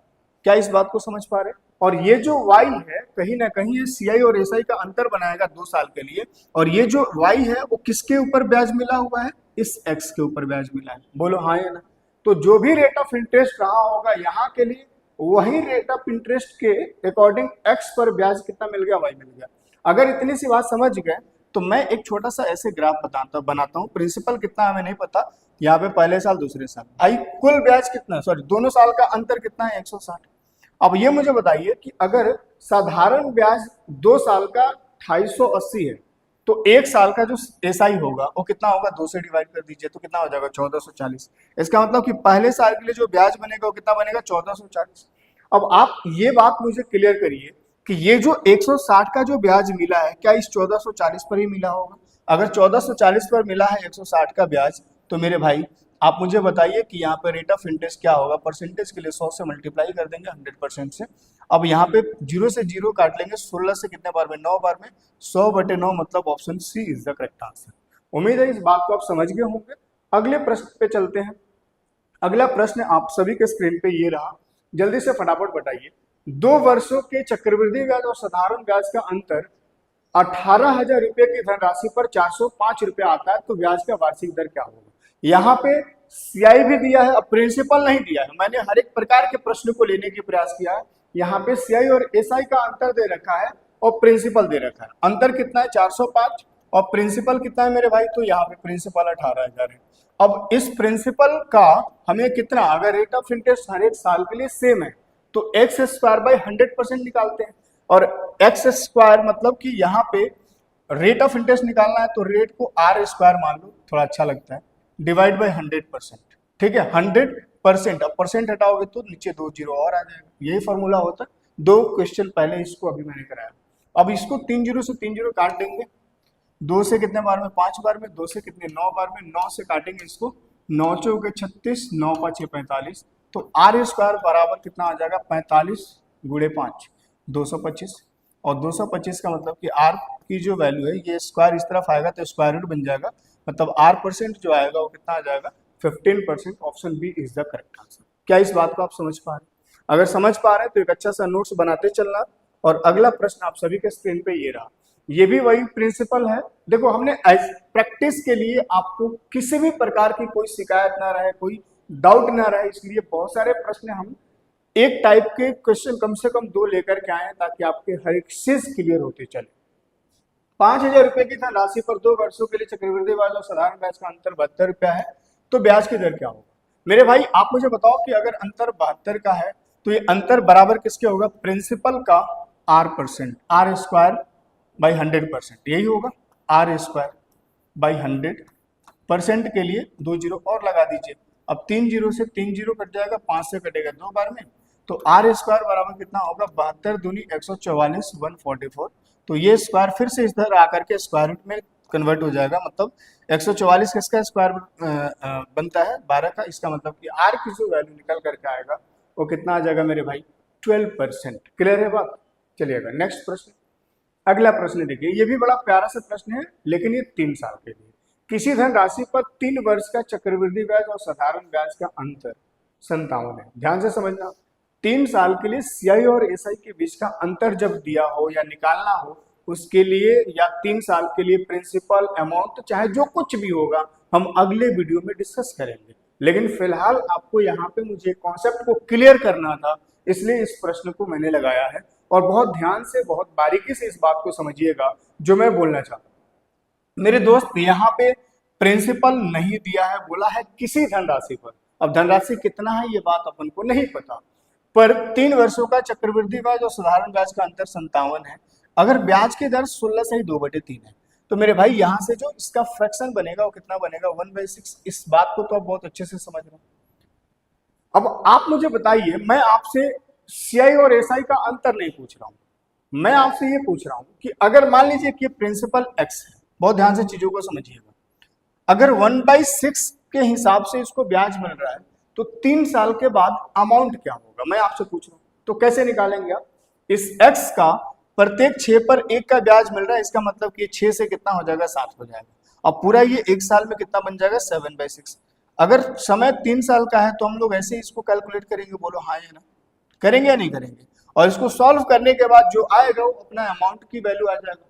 क्या इस बात को समझ पा रहे हैं? और ये जो y है कहीं ना कहीं ये CI और SI का अंतर बनाएगा 2 साल के लिए। और ये जो y है वो किसके ऊपर ब्याज मिला हुआ है, इस x के ऊपर ब्याज मिला है। बोलो हाँ या ना। तो जो भी रेट ऑफ इंटरेस्ट रहा होगा यहाँ के लिए वही रेट ऑफ इंटरेस्ट के अकॉर्डिंग x पर ब्याज कितना मिल गया, y मिल गया। अगर इतनी सी बात समझ गए तो मैं एक छोटा सा ऐसे ग्राफ बनाता हूँ। प्रिंसिपल कितना हमें नहीं पता, यहाँ पे पहले साल दूसरे साल आई कुल ब्याज कितना, सॉरी दोनों साल का अंतर कितना है 160। अब ये मुझे बताइए कि अगर साधारण ब्याज 2 साल का 2880 है तो एक साल का जो SI होगा वो कितना होगा, 2 से डिवाइड कर दीजिए तो कितना हो जाएगा 1440। इसका मतलब कि पहले साल के लिए जो ब्याज बनेगा वो कितना बनेगा 1440। अब आप ये बात मुझे क्लियर करिए कि ये जो 160 का जो ब्याज मिला है क्या इस 1440 पर ही मिला होगा। अगर 1440 पर मिला है 160 का ब्याज तो मेरे भाई आप मुझे बताइए कि यहाँ पे रेट ऑफ इंटरेस्ट क्या होगा। परसेंटेज के लिए 100 से मल्टीप्लाई कर देंगे 100% से। अब यहाँ पे 0 से 0 काट लेंगे, 16 से कितने बार में, 9 बार में, 100/9 मतलब option C is the correct answer. उम्मीद है इस बात को आप समझ गए होंगे। अगले प्रश्न पे चलते हैं। अगला प्रश्न आप सभी के स्क्रीन पे ये रहा, जल्दी से फटाफट बताइए। 2 वर्षों के चक्रवृद्धि ब्याज और साधारण ब्याज का अंतर 18,000 रुपए की धनराशि पर 405 रुपए आता है तो ब्याज का वार्षिक दर क्या होगा। यहाँ पे CI भी दिया है, अब प्रिंसिपल नहीं दिया है। मैंने हर एक प्रकार के प्रश्न को लेने की प्रयास किया है। यहाँ पे CI और SI का अंतर दे रखा है और प्रिंसिपल दे रखा है। अंतर कितना है 405 और प्रिंसिपल कितना है मेरे भाई, तो यहाँ पे प्रिंसिपल 18,000 है। अब इस प्रिंसिपल का हमें कितना, अगर रेट ऑफ इंटरेस्ट हर एक साल के लिए सेम है तो x² 100% निकालते हैं। और x² मतलब कि यहाँ पे रेट ऑफ इंटरेस्ट निकालना है तो रेट को R² मान लो, थोड़ा अच्छा लगता है, डिवाइड बाय 100%। ठीक है 100%। अब परसेंट हटाओगे तो नीचे 2 जीरो और आ जाएगा। यही फॉर्मूला होता है। 2 क्वेश्चन पहले इसको अभी मैंने कराया। अब इसको 3 जीरो से 3 जीरो काट देंगे। 2 से कितने बार में, 5 बार में, 2 से कितने 9 बार में, 9 से काटेंगे इसको, 9 चौके 36, 9 पाँचे 45। तो R² बराबर कितना आ जाएगा 45 गुणे 5 225। और 225 का मतलब कि R की जो वैल्यू है ये स्क्वायर इस तरफ आएगा तो स्क्वायर रूट बन जाएगा, मतलब R% जो आएगा वो कितना आ जाएगा 15%। Option B is the correct answer. क्या इस बात को आप समझ पा रहे हैं? अगर समझ पा रहे हैं तो एक अच्छा सा नोट्स बनाते चलना। और अगला प्रश्न आप सभी के स्क्रीन पे ये रहा, ये भी वही प्रिंसिपल है। देखो हमने प्रैक्टिस के लिए आपको किसी भी प्रकार की कोई शिकायत ना रहे, कोई डाउट ना रहे, इसलिए बहुत सारे प्रश्न हम एक टाइप के क्वेश्चन कम से कम 2 लेकर के आए ताकि आपके हर एक चीज क्लियर होती चले। 5,000 रुपए की धनराशि पर 2 वर्षों के लिए चक्रवृद्धि ब्याज और साधारण ब्याज का अंतर 72 रुपया है तो ब्याज की दर क्या होगा। मेरे भाई आप मुझे बताओ कि अगर अंतर 72 का है तो ये अंतर बराबर किसके होगा, प्रिंसिपल का R%, R² बाई 100%, यही होगा R² बाई 100%। के लिए 2 जीरो और लगा दीजिए। अब 3 जीरो से 3 जीरो कट जाएगा, 5 से कटेगा 2 बार में, तो R² बराबर कितना होगा 72 दूनी 144 144। तो ये स्क्वायर फिर से इस तरह आकर के स्क्वायर रूट में कन्वर्ट हो जाएगा, मतलब 144 किसका स्क्वायर बनता है 12 का। इसका मतलब कि R की जो वैल्यू निकल करके आएगा वो कितना आ जाएगा मेरे भाई 12%। क्लियर है बात। चलिएगा नेक्स्ट प्रश्न। अगला प्रश्न देखिए, ये भी बड़ा प्यारा सा प्रश्न है लेकिन ये 3 साल के लिए। किसी धन राशि पर 3 वर्ष का चक्रवृद्धि ब्याज और साधारण ब्याज का अंतर 57 है। ध्यान से समझना, 3 साल के लिए सीआई और एसआई के बीच का अंतर जब दिया हो या निकालना हो, उसके लिए या 3 साल के लिए प्रिंसिपल अमाउंट चाहे जो कुछ भी होगा हम अगले वीडियो में डिस्कस करेंगे। लेकिन फिलहाल आपको यहाँ पे मुझे कॉन्सेप्ट को क्लियर करना था, इसलिए इस प्रश्न को मैंने लगाया है। और बहुत ध्यान से बहुत बारीकी से इस बात को समझिएगा जो मैं बोलना चाहता हूँ। मेरे दोस्त, यहाँ पे प्रिंसिपल नहीं दिया है, बोला है किसी धनराशि पर। अब धनराशि कितना है ये बात अपन को नहीं पता, पर 3 वर्षों का चक्रवृद्धि ब्याज और साधारण ब्याज का अंतर 57 है। अगर ब्याज की दर 16 से 2/3 है तो मेरे भाई यहाँ से जो इसका फ्रैक्शन बनेगा वो कितना बनेगा, 1/6। इस बात को तो आप बहुत अच्छे से समझ रहे हैं। अब आप मुझे बताइए, मैं आपसे सीआई और एसआई का अंतर नहीं पूछ रहा हूं, मैं आपसे ये पूछ रहा हूं कि अगर मान लीजिए कि प्रिंसिपल एक्स है, बहुत ध्यान से चीजों को समझिएगा, अगर 1/6 के हिसाब से इसको ब्याज मिल रहा है तो 3 साल के बाद अमाउंट क्या होगा, मैं आपसे पूछ रहा हूं। तो कैसे निकालेंगे आप? इस एक्स का प्रत्येक 6 पर 1 का ब्याज मिल रहा है, इसका मतलब कि 6 से कितना हो जाएगा, 7 हो जाएगा। अब पूरा ये 1 साल में कितना बन जाएगा, 7/6। अगर समय 3 साल का है तो हम लोग ऐसे ही इसको कैलकुलेट करेंगे, बोलो हाँ या ना, करेंगे या नहीं करेंगे? और इसको सॉल्व करने के बाद जो आएगा वो अपना अमाउंट की वैल्यू आ जाएगा।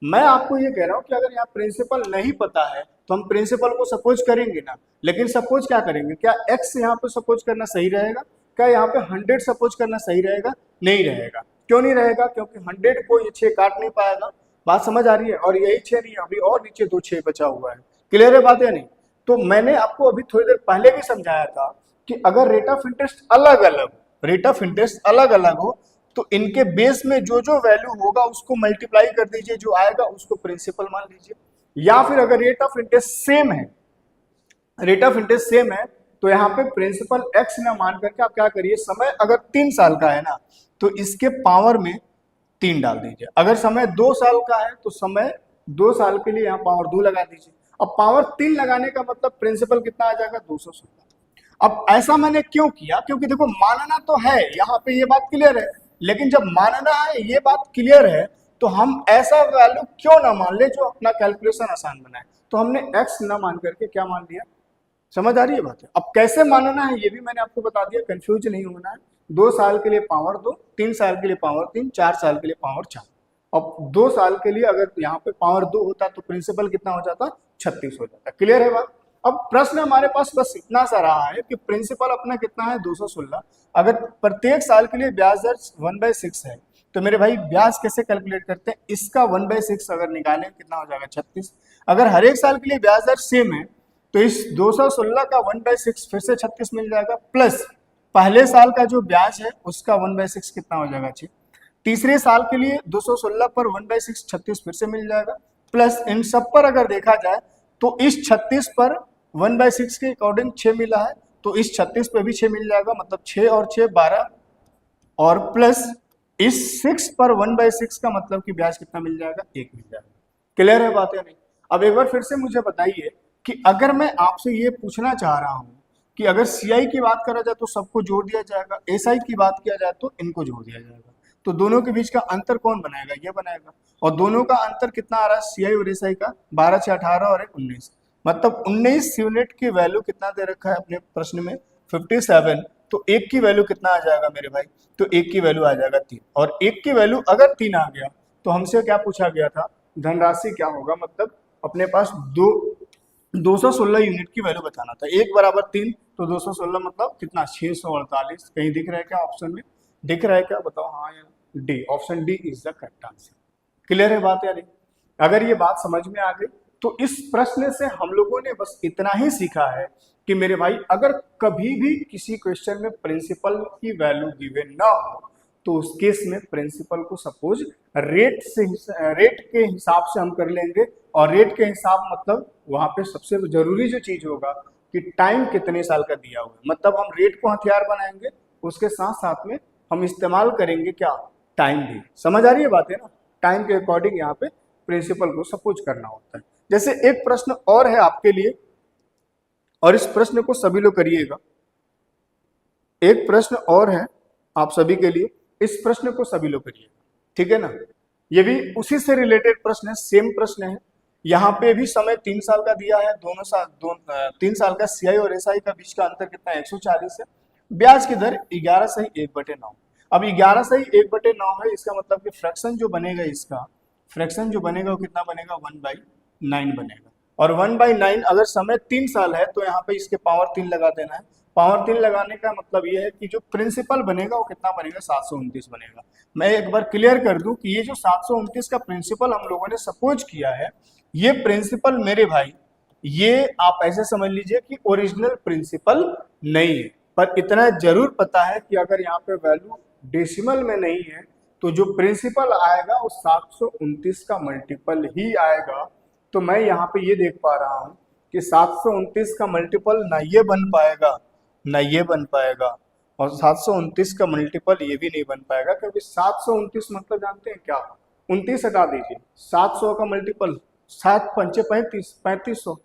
मैं आपको ये कह रहा हूं कि अगर यहाँ प्रिंसिपल नहीं पता है तो हम प्रिंसिपल को सपोज करेंगे ना, लेकिन सपोज क्या करेंगे, क्या एक्स यहाँ पे सपोज करना सही रहेगा, क्या यहाँ पे 100 सपोज करना सही रहेगा? नहीं रहेगा। क्यों नहीं रहेगा? क्योंकि 100 को ये 6 काट नहीं पाएगा। बात समझ आ रही है? और यही 6 नहीं, अभी और नीचे 2 6 बचा हुआ है। क्लियर है बात या नहीं? तो मैंने आपको अभी थोड़ी देर पहले भी समझाया था कि अगर रेट ऑफ इंटरेस्ट अलग अलग हो तो इनके बेस में जो जो वैल्यू होगा उसको मल्टीप्लाई कर दीजिए, जो आएगा उसको प्रिंसिपल मान लीजिए। या फिर अगर रेट ऑफ इंटरेस्ट सेम है तो यहाँ पे प्रिंसिपल एक्स ना मान करके आप क्या करिए, समय अगर 3 साल का है ना तो इसके पावर में 3 डाल दीजिए। अगर समय 2 साल का है तो समय 2 साल के लिए यहाँ पावर 2 लगा दीजिए। अब पावर 3 लगाने का मतलब प्रिंसिपल कितना आ जाएगा, 216। अब ऐसा मैंने क्यों किया, क्योंकि देखो मानना तो है, यहाँ पे ये बात क्लियर है, लेकिन जब मानना है, ये बात क्लियर है, तो हम ऐसा वैल्यू क्यों ना मान ले जो अपना कैलकुलेशन आसान बनाए। तो हमने एक्स ना मान करके क्या मान लिया, समझ आ रही है बात है? अब कैसे मानना है ये भी मैंने आपको बता दिया, कंफ्यूज नहीं होना है। 2 साल के लिए पावर 2, 3 साल के लिए पावर 3, 4 साल के लिए पावर 4। अब 2 साल के लिए अगर यहाँ पे पावर 2 होता तो प्रिंसिपल कितना हो जाता, 36 हो जाता। क्लियर है बात? अब प्रश्न हमारे पास बस इतना सा रहा है कि प्रिंसिपल अपना कितना है, 216। अगर प्रत्येक साल के लिए ब्याज दर 1/6 है तो मेरे भाई ब्याज कैसे कैलकुलेट करते हैं, इसका 1/6 अगर निकालें कितना हो जाएगा, 36। अगर हर एक साल के लिए ब्याज दर सेम है तो इस 216 का 1/6 फिर से 36 मिल जाएगा, प्लस पहले साल का जो ब्याज है उसका 1/6 कितना हो जाएगा, 6। तीसरे साल के लिए 216 पर 1/6 36 फिर से मिल जाएगा, प्लस इन सब पर अगर देखा जाए तो इस 36 पर 1/6 के अकॉर्डिंग 6 मिला है तो इस 36 पे भी 6 मिल जाएगा, मतलब 6 और 6 12, और प्लस इस 6 पर 1/6 का मतलब कि ब्याज कितना मिल जाएगा, 1 मिल जाएगा। क्लियर है बात या नहीं? अब एक बार फिर से मुझे बताइए कि अगर मैं आपसे ये पूछना चाह रहा हूं कि अगर सीआई की बात करा जाए तो सबको जोड़ दिया जाएगा, एसआई की बात किया जाए तो इनको जोड़ दिया जाएगा, तो दोनों के बीच का अंतर कौन बनाएगा, ये बनाएगा। और दोनों का अंतर कितना आ रहा है, सीआई और एसआई का 12 से 18 और 19, मतलब 19 यूनिट की वैल्यू कितना दे रखा है अपने प्रश्न में, 57। तो एक की वैल्यू कितना आ जाएगा मेरे भाई, तो एक की वैल्यू आ जाएगा 3, और एक की वैल्यू अगर 3 आ गया तो हमसे क्या पूछा गया था, धनराशि क्या होगा, मतलब अपने पास 216 यूनिट की वैल्यू बताना था। 1 बराबर 3 तो 216 मतलब कितना, 648। कहीं दिख रहा है क्या ऑप्शन में, दिख रहा है क्या, बताओ हाँ या D. Option D is the correct answer. Clear है बात या नहीं? अगर ये बात समझ में आ गई तो इस प्रश्न से हम लोगों ने बस इतना ही सीखा है कि मेरे भाई अगर कभी भी किसी क्वेश्चन में प्रिंसिपल की वैल्यू गिवन ना हो तो उस केस में प्रिंसिपल को सपोज रेट के हिसाब से हम कर लेंगे। और रेट के हिसाब मतलब वहां पे सबसे जरूरी जो चीज होगा कि टाइम कितने साल का दिया हुआ है, मतलब हम रेट को हथियार बनाएंगे, उसके साथ साथ में हम इस्तेमाल करेंगे क्या, टाइम भी। समझ आ रही है बात है ना? टाइम के अकॉर्डिंग यहाँ पे प्रिंसिपल को सपोज करना होता है। जैसे एक प्रश्न और है आपके लिए, और इस प्रश्न को सभी लोग करिएगा। एक प्रश्न और है आप सभी के लिए, इस प्रश्न को सभी लोग करिएगा, ठीक है ना? ये भी उसी से रिलेटेड प्रश्न है, सेम प्रश्न है। यहाँ पे भी समय 3 साल का दिया है, 3 साल का सीआई और एसआई का बीच का अंतर कितना है, 140 है। ब्याज की दर 11/1/9। अब 11/1/9 है, इसका मतलब कि फ्रैक्शन जो बनेगा, इसका फ्रैक्शन जो बनेगा वो कितना बनेगा, 1/9 बनेगा। और 1/9 अगर समय 3 साल है तो यहाँ पे इसके पावर 3 लगा देना है। पावर 3 लगाने का मतलब ये है कि जो प्रिंसिपल बनेगा वो कितना बनेगा, 729 बनेगा। मैं एक बार क्लियर कर दूं कि ये जो 729 का प्रिंसिपल हम लोगों ने सपोज किया है, ये प्रिंसिपल मेरे भाई, ये आप ऐसे समझ लीजिए कि ओरिजिनल प्रिंसिपल नहीं है। पर इतना जरूर पता है कि अगर यहाँ पे वैल्यू डेसिमल में नहीं है तो जो प्रिंसिपल आएगा वो 729 का मल्टीपल ही आएगा। तो मैं यहाँ पे ये देख पा रहा हूँ कि 729 का मल्टीपल ना ये बन पाएगा ना ये बन पाएगा, और 729 का मल्टीपल ये भी नहीं बन पाएगा, क्योंकि 729 मतलब जानते हैं क्या, 29 हटा दीजिए, 700 का मल्टीपल 7×5 = 3500,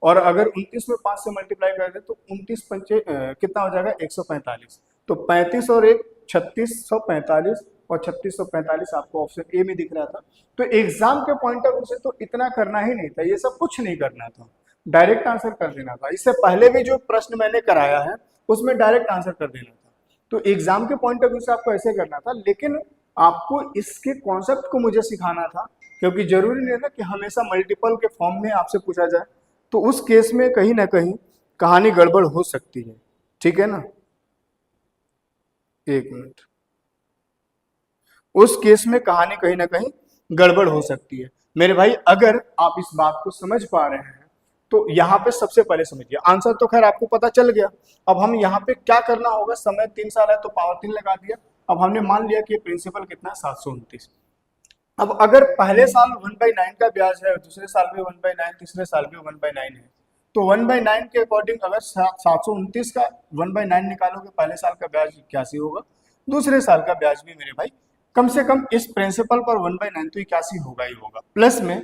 और अगर 29 में 5 से मल्टीप्लाई कर दे तो 29×5 कितना हो जाएगा, 145। तो 35 और 1 3645, और 3645 आपको ऑप्शन ए में दिख रहा था। तो एग्जाम के पॉइंट ऑफ व्यू से तो इतना करना ही नहीं था, ये सब कुछ नहीं करना था, डायरेक्ट आंसर कर देना था। इससे पहले भी जो प्रश्न मैंने कराया है उसमें डायरेक्ट आंसर कर देना था। तो एग्जाम के पॉइंट ऑफ व्यू से आपको ऐसे करना था, लेकिन आपको इसके कॉन्सेप्ट को मुझे सिखाना था, क्योंकि जरूरी नहीं था कि हमेशा मल्टीपल के फॉर्म में आपसे पूछा जाए। तो उस केस में कहीं ना कहीं कहानी गड़बड़ हो सकती है, ठीक है ना, एक मिनट, उस केस में कहानी कहीं ना कहीं गड़बड़ हो सकती है। मेरे भाई अगर आप इस बात को समझ पा रहे हैं तो यहाँ पे सबसे पहले समझिए, आंसर तो खैर आपको पता चल गया। अब हम यहाँ पे क्या करना होगा, समय 3 साल है तो पावर 3 लगा दिया। अब हमने मान लिया कि प्रिंसिपल कितना है, 729। अब अगर पहले साल 1/9 का ब्याज है, दूसरे साल भी 1/9, तीसरे साल भी 1/9 है, तो 1/9 के अकॉर्डिंग अगर 729 का 1/9 निकालोगे, पहले साल का ब्याज 81 होगा, दूसरे साल का ब्याज भी मेरे भाई कम से कम इस प्रिंसिपल पर 1/9 तो 81 होगा ही होगा। प्लस में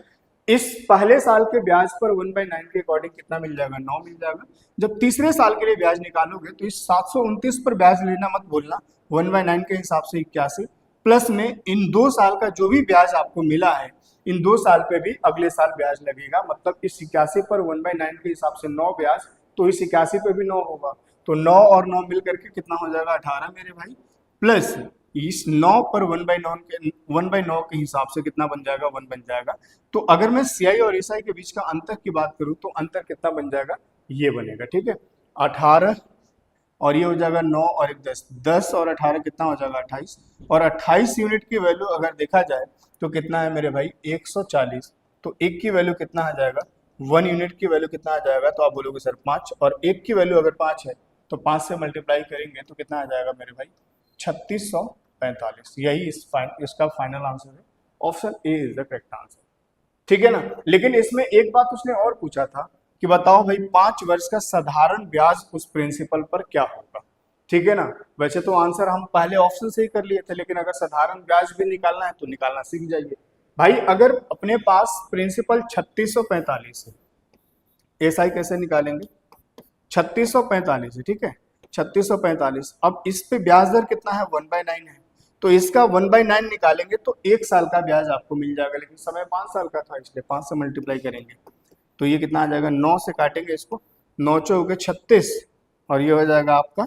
इस पहले साल के ब्याज पर 1/9 के अकॉर्डिंग कितना मिल जाएगा, 9 मिल जाएगा। जब तीसरे साल के लिए ब्याज निकालोगे तो इस 729 पर ब्याज लेना मत भूलना, 1/9 के हिसाब से 81, प्लस में इन 2 साल का जो भी ब्याज आपको मिला है, इन 2 साल पे भी अगले साल ब्याज लगेगा। मतलब इस 81 पर 1/9 के हिसाब से 9 ब्याज, तो इस 81 पे भी 9 होगा। तो 9 और 9 मिल करके कितना हो जाएगा, 18 मेरे भाई। प्लस इस 9 पर 1/9 के हिसाब से कितना बन जाएगा, 1 बन जाएगा। तो अगर मैं सीआई और एसआई के बीच का अंतर की बात करूं तो अंतर कितना बन जाएगा, ये बनेगा, ठीक है, 18, और ये हो जाएगा 9 और 1 10, 10 और 18 कितना हो जाएगा, 28। और 28 यूनिट की वैल्यू अगर देखा जाए तो कितना है मेरे भाई, 140। तो 1 की वैल्यू कितना आ जाएगा, 1 यूनिट की वैल्यू कितना आ जाएगा, तो आप बोलोगे सर 5, और 1 की वैल्यू अगर 5 है तो 5 से मल्टीप्लाई करेंगे तो कितना आ जाएगा मेरे भाई, 3645। यही इसका फाइनल आंसर है, option A is the correct answer, ठीक है ना। लेकिन इसमें एक बात उसने और पूछा था कि बताओ भाई 5 वर्ष का साधारण ब्याज उस प्रिंसिपल पर क्या होगा, ठीक है ना। वैसे तो आंसर हम पहले ऑप्शन से ही कर लिए थे, लेकिन अगर साधारण ब्याज भी निकालना है तो निकालना सीख जाइए भाई। अगर अपने पास प्रिंसिपल 3645 है, एसआई कैसे निकालेंगे, 3645 है, ठीक है, 3645। अब इस पे ब्याज दर कितना है, 1/9 है, तो इसका 1/9 निकालेंगे तो 1 साल का ब्याज आपको मिल जाएगा, लेकिन समय 5 साल का था इसलिए 5 से मल्टीप्लाई करेंगे तो ये कितना आ जाएगा, 9 से काटेंगे इसको, 9 चौके 36, और ये हो जाएगा आपका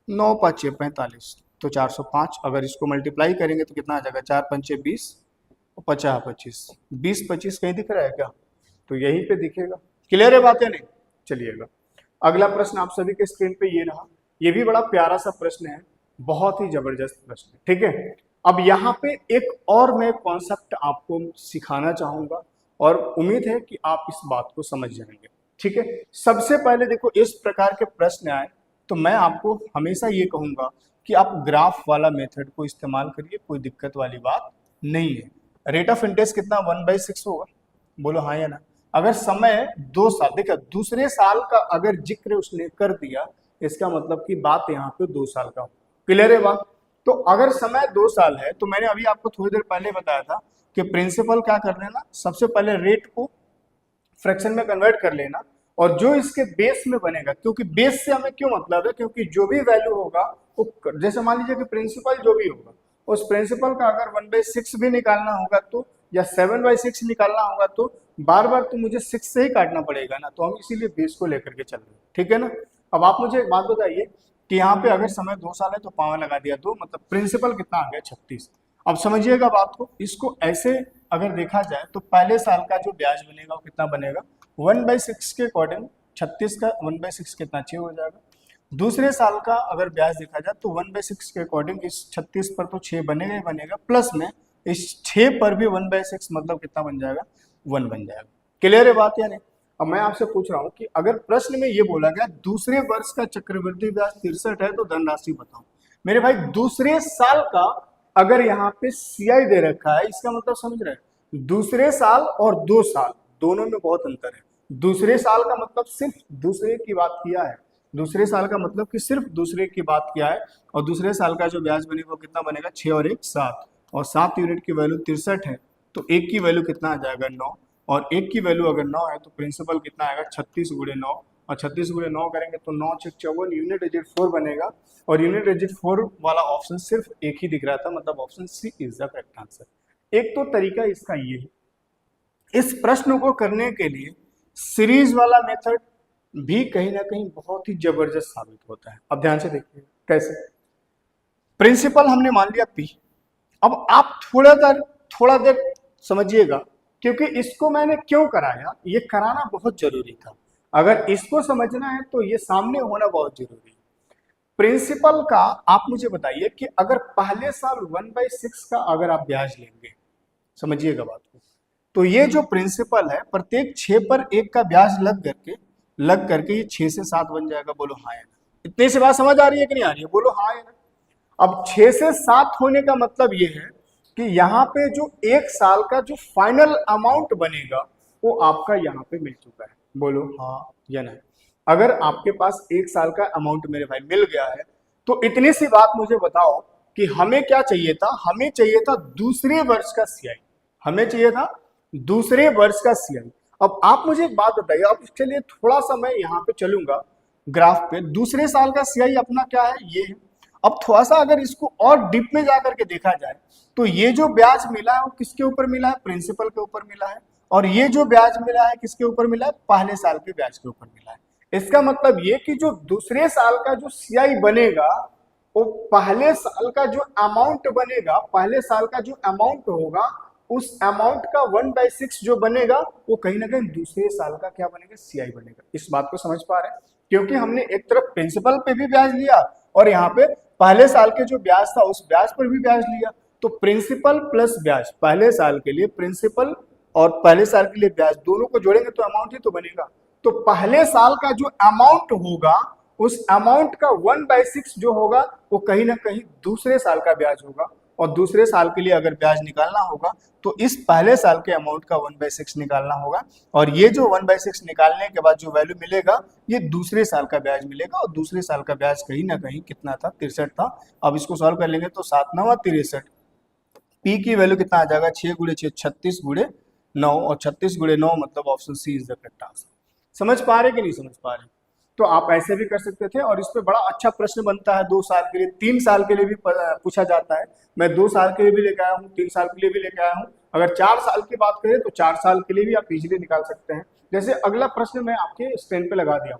9 5 45, तो 405। अगर इसको मल्टीप्लाई करेंगे तो कितना आ जाएगा, 4 5 20, 50 25, 20 25 कहीं दिख रहा है क्या, तो यहीं पे दिखेगा। क्लियर है बात है नहीं, चलिएगा अगला प्रश्न आप सभी के स्क्रीन पे ये रहा। ये भी बड़ा प्यारा सा प्रश्न है, बहुत ही जबरदस्त प्रश्न है, ठीक है। अब यहाँ पे एक और मैं कॉन्सेप्ट आपको सिखाना चाहूंगा और उम्मीद है कि आप इस बात को समझ जाएंगे, ठीक है। सबसे पहले देखो, इस प्रकार के प्रश्न आए तो मैं आपको हमेशा ये कहूंगा कि आप ग्राफ वाला मेथड को इस्तेमाल करिए, कोई दिक्कत वाली बात नहीं है। रेट ऑफ इंटरेस्ट कितना, 1/6 होगा, बोलो हाँ या ना। अगर समय 2 साल, देखिए दूसरे साल का अगर जिक्र उसने कर दिया, इसका मतलब कि बात यहाँ पे 2 साल का हो। क्लियर है बात। तो अगर समय 2 साल है तो मैंने अभी आपको थोड़ी देर पहले बताया था कि प्रिंसिपल क्या कर लेना, सबसे पहले रेट को फ्रैक्शन में कन्वर्ट कर लेना, और जो इसके बेस में बनेगा, क्योंकि बेस से हमें क्यों मतलब है, क्योंकि जो भी वैल्यू होगा वो, जैसे मान लीजिए कि प्रिंसिपल जो भी होगा, उस प्रिंसिपल का अगर 1/6 भी निकालना होगा तो या 7/6 निकालना होगा तो बार बार तो मुझे 6 से ही काटना पड़ेगा ना, तो हम इसीलिए बेस को लेकर के चल रहे हैं, ठीक है ना। अब आप मुझे एक बात बताइए कि यहाँ पे अगर समय 2 साल है तो पावर लगा दिया 2, मतलब प्रिंसिपल कितना आ गया 36। अब समझिएगा बात को, इसको ऐसे अगर देखा जाए तो पहले साल का जो ब्याज बनेगा वो कितना बनेगा 1/6 के अकॉर्डिंग 36 का 1/6 कितना 6 हो जाएगा। दूसरे साल का अगर ब्याज देखा जाए तो 1/6 के अकॉर्डिंग इस 36 पर तो 6 बनेगा ही बनेगा, प्लस में इस 6 पर भी 1/6 मतलब कितना बन जाएगा 1 बन जाएगा। क्लियर है बात या नहीं। अब मैं आपसे पूछ रहा हूं कि अगर प्रश्न में ये बोला गया दूसरे वर्ष का चक्रवृद्धि ब्याज 63 है तो धनराशि बताओ। मेरे भाई दूसरे साल का अगर यहाँ पे सीआई दे रखा है, इसका मतलब समझ रहे हैं, दूसरे साल और 2 साल दोनों में बहुत अंतर है। दूसरे साल का मतलब सिर्फ दूसरे की बात किया है, दूसरे साल का मतलब कि सिर्फ दूसरे की बात किया है, और दूसरे साल का जो ब्याज बनेगा वो कितना बनेगा 6 और 1 7, और 7 यूनिट की वैल्यू 63 है तो 1 की वैल्यू कितना आ जाएगा 9, और 1 की वैल्यू अगर 9 है तो प्रिंसिपल कितना आएगा 36 गुणे 9, और 36 गुणे 9 करेंगे तो 9 6 54 यूनिट डिजिट 4 बनेगा, और यूनिट डिजिट 4 वाला ऑप्शन सिर्फ एक ही दिख रहा था, मतलब option C is the correct answer. एक तो तरीका इसका ये है, इस प्रश्न को करने के लिए सीरीज वाला मेथड भी कहीं ना कहीं बहुत ही जबरदस्त साबित होता है। अब ध्यान से देखिए कैसे। प्रिंसिपल हमने मान लिया पी, अब आप थोड़ा देर समझिएगा, क्योंकि इसको मैंने क्यों कराया, ये कराना बहुत जरूरी था। अगर इसको समझना है तो ये सामने होना बहुत जरूरी है। प्रिंसिपल का आप मुझे बताइए कि अगर पहले साल 1/6 का अगर आप ब्याज लेंगे, समझिएगा बात को, तो ये जो प्रिंसिपल है प्रत्येक 6 पर 1 का ब्याज लग करके ये 6 से 7 बन जाएगा। बोलो हाँ या ना। इतनी सी बात समझ आ रही है कि नहीं आ रही है, बोलो हाँ या ना। अब 6 से 7 होने का मतलब ये है कि यहाँ पे जो 1 साल का जो फाइनल अमाउंट बनेगा वो आपका यहाँ पे मिल चुका है। बोलो हाँ या नहीं। अगर आपके पास 1 साल का अमाउंट मेरे भाई मिल गया है तो इतनी सी बात मुझे बताओ कि हमें क्या चाहिए था, हमें चाहिए था दूसरे वर्ष का सीआई, हमें चाहिए था दूसरे वर्ष का सीआई। अब आप मुझे एक बात बताइए, अब इसके लिए थोड़ा सा मैं यहाँ पे चलूंगा ग्राफ पे। दूसरे साल का सीआई अपना क्या है, ये है। अब थोड़ा सा अगर इसको और डीप में जाकर के देखा जाए तो ये जो ब्याज मिला है वो किसके ऊपर मिला है, प्रिंसिपल के ऊपर मिला है, और ये जो ब्याज मिला है किसके ऊपर मिला है, पहले साल के ब्याज के ऊपर मिला है। इसका मतलब ये कि जो दूसरे साल का जो सीआई बनेगा वो पहले साल का जो अमाउंट बनेगा, पहले साल का जो अमाउंट होगा उस अमाउंट का 1/6 जो बनेगा वो कहीं ना कहीं दूसरे साल का क्या बनेगा, सीआई बनेगा। इस बात को समझ पा रहे हैं, क्योंकि हमने एक तरफ प्रिंसिपल पे भी ब्याज लिया और यहाँ पे पहले साल के जो ब्याज था उस ब्याज पर भी ब्याज लिया, तो प्रिंसिपल प्लस ब्याज पहले साल के लिए प्रिंसिपल और पहले साल के लिए ब्याज दोनों को जोड़ेंगे तो अमाउंट ही तो बनेगा। तो पहले साल का जो अमाउंट होगा उस अमाउंट का 1/6 जो होगा वो कहीं ना कहीं दूसरे साल का ब्याज होगा, और दूसरे साल के लिए अगर ब्याज निकालना होगा तो इस पहले साल के अमाउंट का 1/6 निकालना होगा, और ये जो 1/6 निकालने के बाद जो वैल्यू मिलेगा ये दूसरे साल का ब्याज मिलेगा, और दूसरे साल का ब्याज कहीं ना कहीं कितना था 63 था। अब इसको सॉल्व कर लेंगे तो 7 9 63, पी की वैल्यू कितना आ जाएगा 6 गुणे 6 36 गुणे 9, और 36 गुणे 9 मतलब option C is the correct answer. समझ पा रहे कि नहीं समझ पा रहे, तो आप ऐसे भी कर सकते थे, और इस पे बड़ा अच्छा प्रश्न बनता है 2 साल के लिए, 3 साल के लिए भी पूछा जाता है। मैं 2 साल के लिए भी लेके आया हूँ, 3 साल के लिए भी लेके आया हूँ। अगर 4 साल की बात करें तो 4 साल के लिए भी आप इजीली निकाल सकते हैं। जैसे अगला प्रश्न मैं आपके स्क्रीन पे लगा दिया,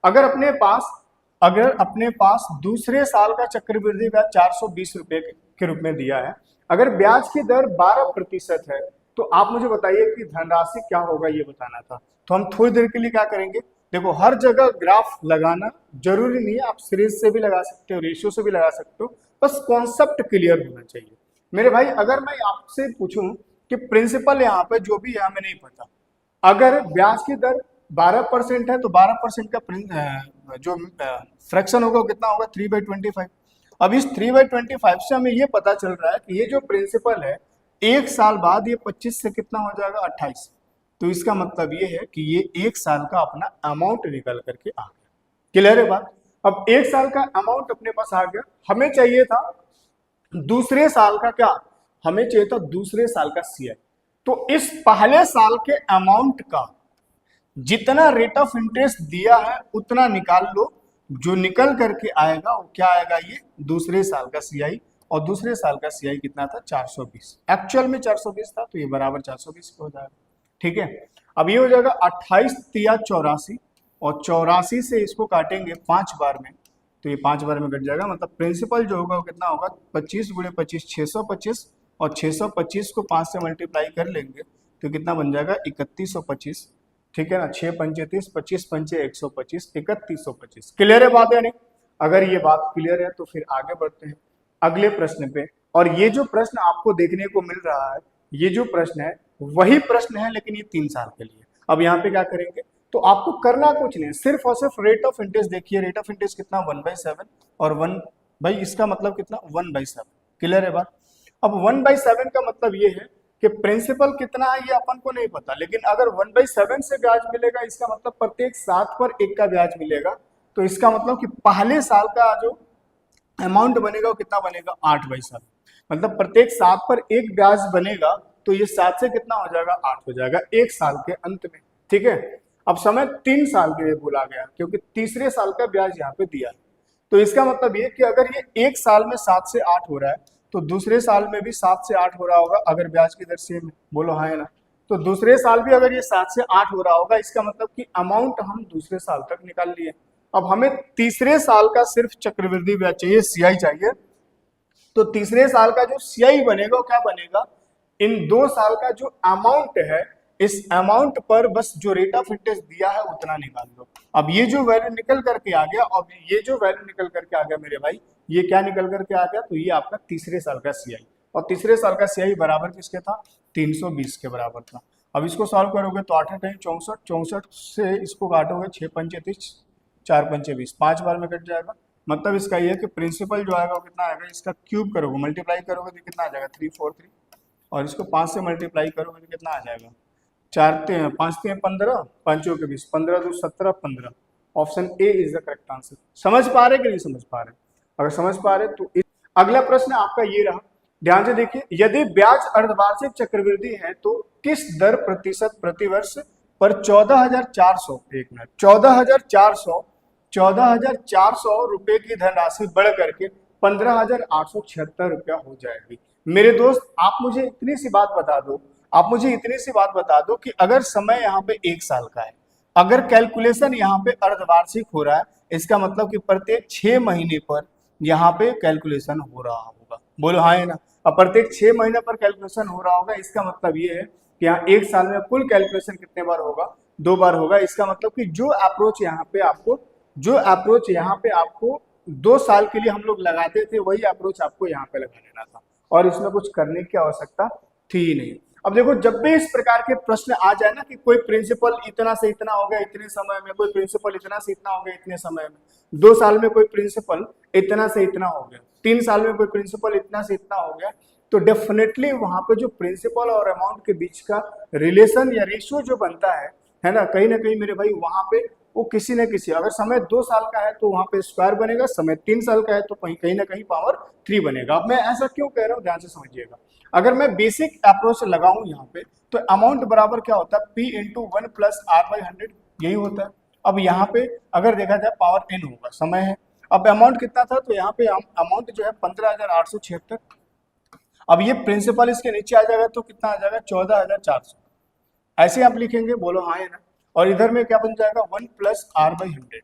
अगर अपने पास दूसरे साल का चक्रवृद्धि ब्याज 420 रुपए के रूप में दिया है, अगर ब्याज की दर 12% है तो आप मुझे बताइए कि धनराशि क्या होगा, ये बताना था। तो हम थोड़ी देर के लिए क्या करेंगे, देखो हर जगह ग्राफ लगाना जरूरी नहीं है, आप सीरीज से भी लगा सकते हो, रेशियो से भी लगा सकते हो, बस कॉन्सेप्ट क्लियर होना चाहिए मेरे भाई। अगर मैं आपसे पूछूं कि प्रिंसिपल यहाँ पे जो भी है हमें नहीं पता, अगर ब्याज की दर 12% है तो 12% का जो फ्रैक्शन होगा वो कितना होगा 3/25। अब इस 3/25 से हमें ये पता चल रहा है कि ये जो प्रिंसिपल है 1 साल बाद ये 25 से कितना हो जाएगा 28, तो इसका मतलब ये है कि ये 1 साल का अपना अमाउंट निकल करके आ गया। क्लियर है बात। अब 1 साल का अमाउंट अपने पास आ गया, हमें चाहिए था दूसरे साल का क्या, हमें चाहिए था दूसरे साल का सीआई। तो इस पहले साल के अमाउंट का जितना रेट ऑफ इंटरेस्ट दिया है उतना निकाल लो, जो निकल करके आएगा वो क्या आएगा, ये दूसरे साल का सीआई और दूसरे साल का सीआई कितना था 420, एक्चुअल में 420 था, तो ये बराबर 420 हो जाएगा। ठीक है, अब ये हो जाएगा 28 तिया 84, और 84 से इसको काटेंगे 5 बार में, तो ये 5 बार में कट जाएगा। मतलब प्रिंसिपल जो होगा वो कितना होगा, 25 गुणे 25 625, और 625 को 5 से मल्टीप्लाई कर लेंगे तो कितना बन जाएगा 3125। ठीक है ना, 6 पंचे 30, 25 पंचे 125, 3125। क्लियर है बात या नहीं? अगर ये बात क्लियर है तो फिर आगे बढ़ते हैं अगले प्रश्न पे। और ये जो प्रश्न आपको देखने को मिल रहा है, ये जो प्रश्न है वही प्रश्न है, लेकिन ये 3 साल के लिए। अब यहाँ पे क्या करेंगे, तो आपको करना कुछ नहीं, सिर्फ और सिर्फ रेट ऑफ इंटरेस्ट देखिए। रेट ऑफ इंटरेस्ट कितना 1/7, और 1 भाई इसका मतलब कितना 1/7। क्लियर है बात? अब 1/7 का मतलब ये है कि प्रिंसिपल कितना है ये अपन को नहीं पता, लेकिन अगर 1/7 से ब्याज मिलेगा, इसका मतलब प्रत्येक 7 पर 1 का ब्याज मिलेगा, तो इसका मतलब कि पहले साल का जो अमाउंट बनेगा वो कितना बनेगा 8/7। मतलब प्रत्येक 7 पर 1 ब्याज बनेगा, तो ये 7 से कितना हो जाएगा 8 हो जाएगा एक साल के अंत में। ठीक है, अब समय 3 साल के लिए बोला गया क्योंकि तीसरे साल का ब्याज यहाँ पे दिया है। तो इसका मतलब ये कि अगर ये एक साल में 7 से 8 हो रहा है, तो दूसरे साल में भी 7 से 8 हो रहा होगा, अगर ब्याज की दर सेम है, बोलो हाँ है ना। तो दूसरे साल भी अगर ये 7 से 8 हो रहा होगा, इसका मतलब कि अमाउंट हम दूसरे साल तक निकाल लिए। अब हमें तीसरे साल का सिर्फ चक्रवृद्धि ब्याज चाहिए, सीआई चाहिए। तो तीसरे साल का जो सीआई बनेगा वो क्या बनेगा, इन 2 साल का जो अमाउंट है, इस अमाउंट पर बस जो रेट ऑफ इंटरेस्ट दिया है उतना निकाल दो। अब ये जो वैल्यू निकल करके आ गया, अब ये जो वैल्यू निकल करके आ गया मेरे भाई, ये क्या निकल करके आ गया, तो ये आपका तीसरे साल का सीआई। और तीसरे साल का सीआई बराबर किसके था, 320 के बराबर था। अब इसको सॉल्व करोगे तो 8 8 64, 64 से इसको काटोगे 6 पंचे 30, 4 पंचे 20, 5 बार में कट जाएगा। मतलब इसका ये है कि प्रिंसिपल जो आएगा वो कितना आएगा, इसका क्यूब करोगे, मल्टीप्लाई करोगे तो कितना आ जाएगा 343, और इसको 5 से मल्टीप्लाई करोगे तो कितना आ जाएगा 4 5 15, 5 के 20, 15 2 17, 15। Option A is the correct answer. समझ पा रहे कि नहीं समझ पा रहे? अगर समझ पा रहे तो अगला प्रश्न आपका ये रहा, ध्यान से देखिए। यदि ब्याज अर्धवार्षिक चक्रवृद्धि है तो किस दर प्रतिशत प्रतिवर्ष पर 14,400, एक मिनट, 14,400 रुपए की धनराशि बढ़ करके 15,876 रुपया हो जाएगी। मेरे दोस्त आप मुझे इतनी सी बात बता दो, आप मुझे इतनी सी बात बता दो कि अगर समय यहाँ पे 1 साल का है, अगर कैलकुलेशन यहाँ पे अर्धवार्षिक हो रहा है, इसका मतलब कि प्रत्येक 6 महीने पर यहाँ पे कैलकुलेशन हो रहा होगा, बोलो हाँ है ना। अब प्रत्येक 6 महीने पर कैलकुलेशन हो रहा होगा, इसका मतलब ये है कि यहाँ 1 साल में कुल कैलकुलेशन कितने बार होगा, 2 बार होगा। इसका मतलब कि जो अप्रोच यहाँ पे आपको 2 साल के लिए हम लोग लगाते थे, वही अप्रोच आपको यहाँ पे लगा लेना था, और इसमें कुछ करने की आवश्यकता थी ही नहीं। अब देखो, जब भी इस प्रकार के प्रश्न आ जाए ना कि कोई प्रिंसिपल इतना से इतना हो गया इतने समय में, कोई प्रिंसिपल इतना से इतना हो गया इतने समय में, 2 साल में कोई प्रिंसिपल इतना से इतना हो गया, 3 साल में कोई प्रिंसिपल इतना से इतना हो गया, तो डेफिनेटली वहां पे जो प्रिंसिपल और अमाउंट के बीच का रिलेशन या रेशियो जो बनता है ना कहीं मेरे भाई, वहां पे वो किसी न किसी, अगर समय 2 साल का है तो वहां पे स्क्वायर बनेगा, समय 3 साल का है तो कहीं ना कहीं पावर 3 बनेगा। अब मैं ऐसा क्यों कह रहा हूँ, ध्यान से समझिएगा। अगर मैं बेसिक अप्रोच लगाऊं यहाँ पे, तो अमाउंट बराबर क्या होता है, P इंटू 1 प्लस R/100, यही होता है। अब यहाँ पे अगर देखा जाए पावर n होगा, समय है। अब अमाउंट कितना था, तो यहाँ पे अमाउंट जो है 15,876। अब ये प्रिंसिपल इसके नीचे आ जाएगा तो कितना आ जाएगा 14,400, ऐसे आप लिखेंगे, बोलो हाँ है ना। और इधर में क्या बन जाएगा 1 प्लस R/100।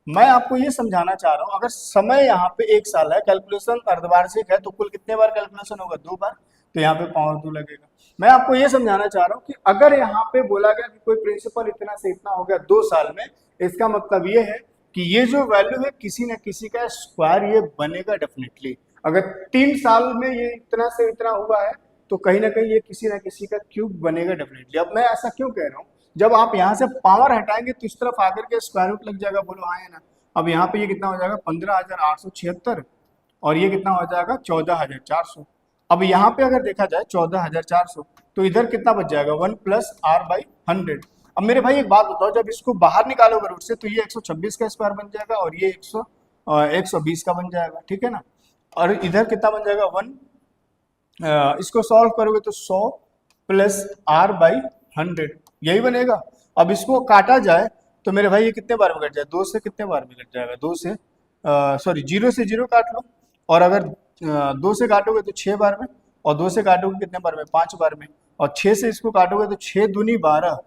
मैं आपको ये समझाना चाह रहा हूं, अगर समय यहाँ पे 1 साल है, कैलकुलेशन अर्धवार्षिक है, तो कुल कितने बार कैलकुलेशन होगा, 2 बार, तो यहाँ पे पावर 2 लगेगा। मैं आपको ये समझाना चाह रहा हूँ कि अगर यहाँ पे बोला गया कि कोई प्रिंसिपल इतना से इतना हो गया 2 साल में, इसका मतलब ये है कि ये जो वैल्यू है किसी न किसी का स्क्वायर ये बनेगा डेफिनेटली। अगर 3 साल में ये इतना से इतना हुआ है, तो कहीं ना कहीं ये किसी ना किसी का क्यूब बनेगा डेफिनेटली। अब मैं ऐसा क्यों कह रहा हूँ, जब आप यहाँ से पावर हटाएंगे तो इस तरफ आकर के स्क्वायर रूट लग जाएगा, बोलो हाँ है ना। अब यहाँ पे ये कितना हो जाएगा 15,876, और ये कितना हो जाएगा 14,400। अब यहाँ पे अगर देखा जाए 14,400, तो इधर कितना बच जाएगा 1 प्लस R/100। अब मेरे भाई एक बात बताओ, जब इसको बाहर निकालोगे रूट से, तो ये 126 का स्क्वायर बन जाएगा, और ये 120 का बन जाएगा, ठीक है ना। और इधर कितना बन जाएगा 1, इसको सॉल्व करोगे तो 100 प्लस R/100, यही बनेगा। अब इसको काटा जाए तो मेरे भाई ये कितने बार में कट जाए, 2 से कितने बार में कट जाएगा, 2 से 0 से 0 काट लो, और अगर 2 से काटोगे तो 6 बार में, और 2 से काटोगे कितने बार में, 5 बार में, और 6 से इसको काटोगे तो 6 दूनी 12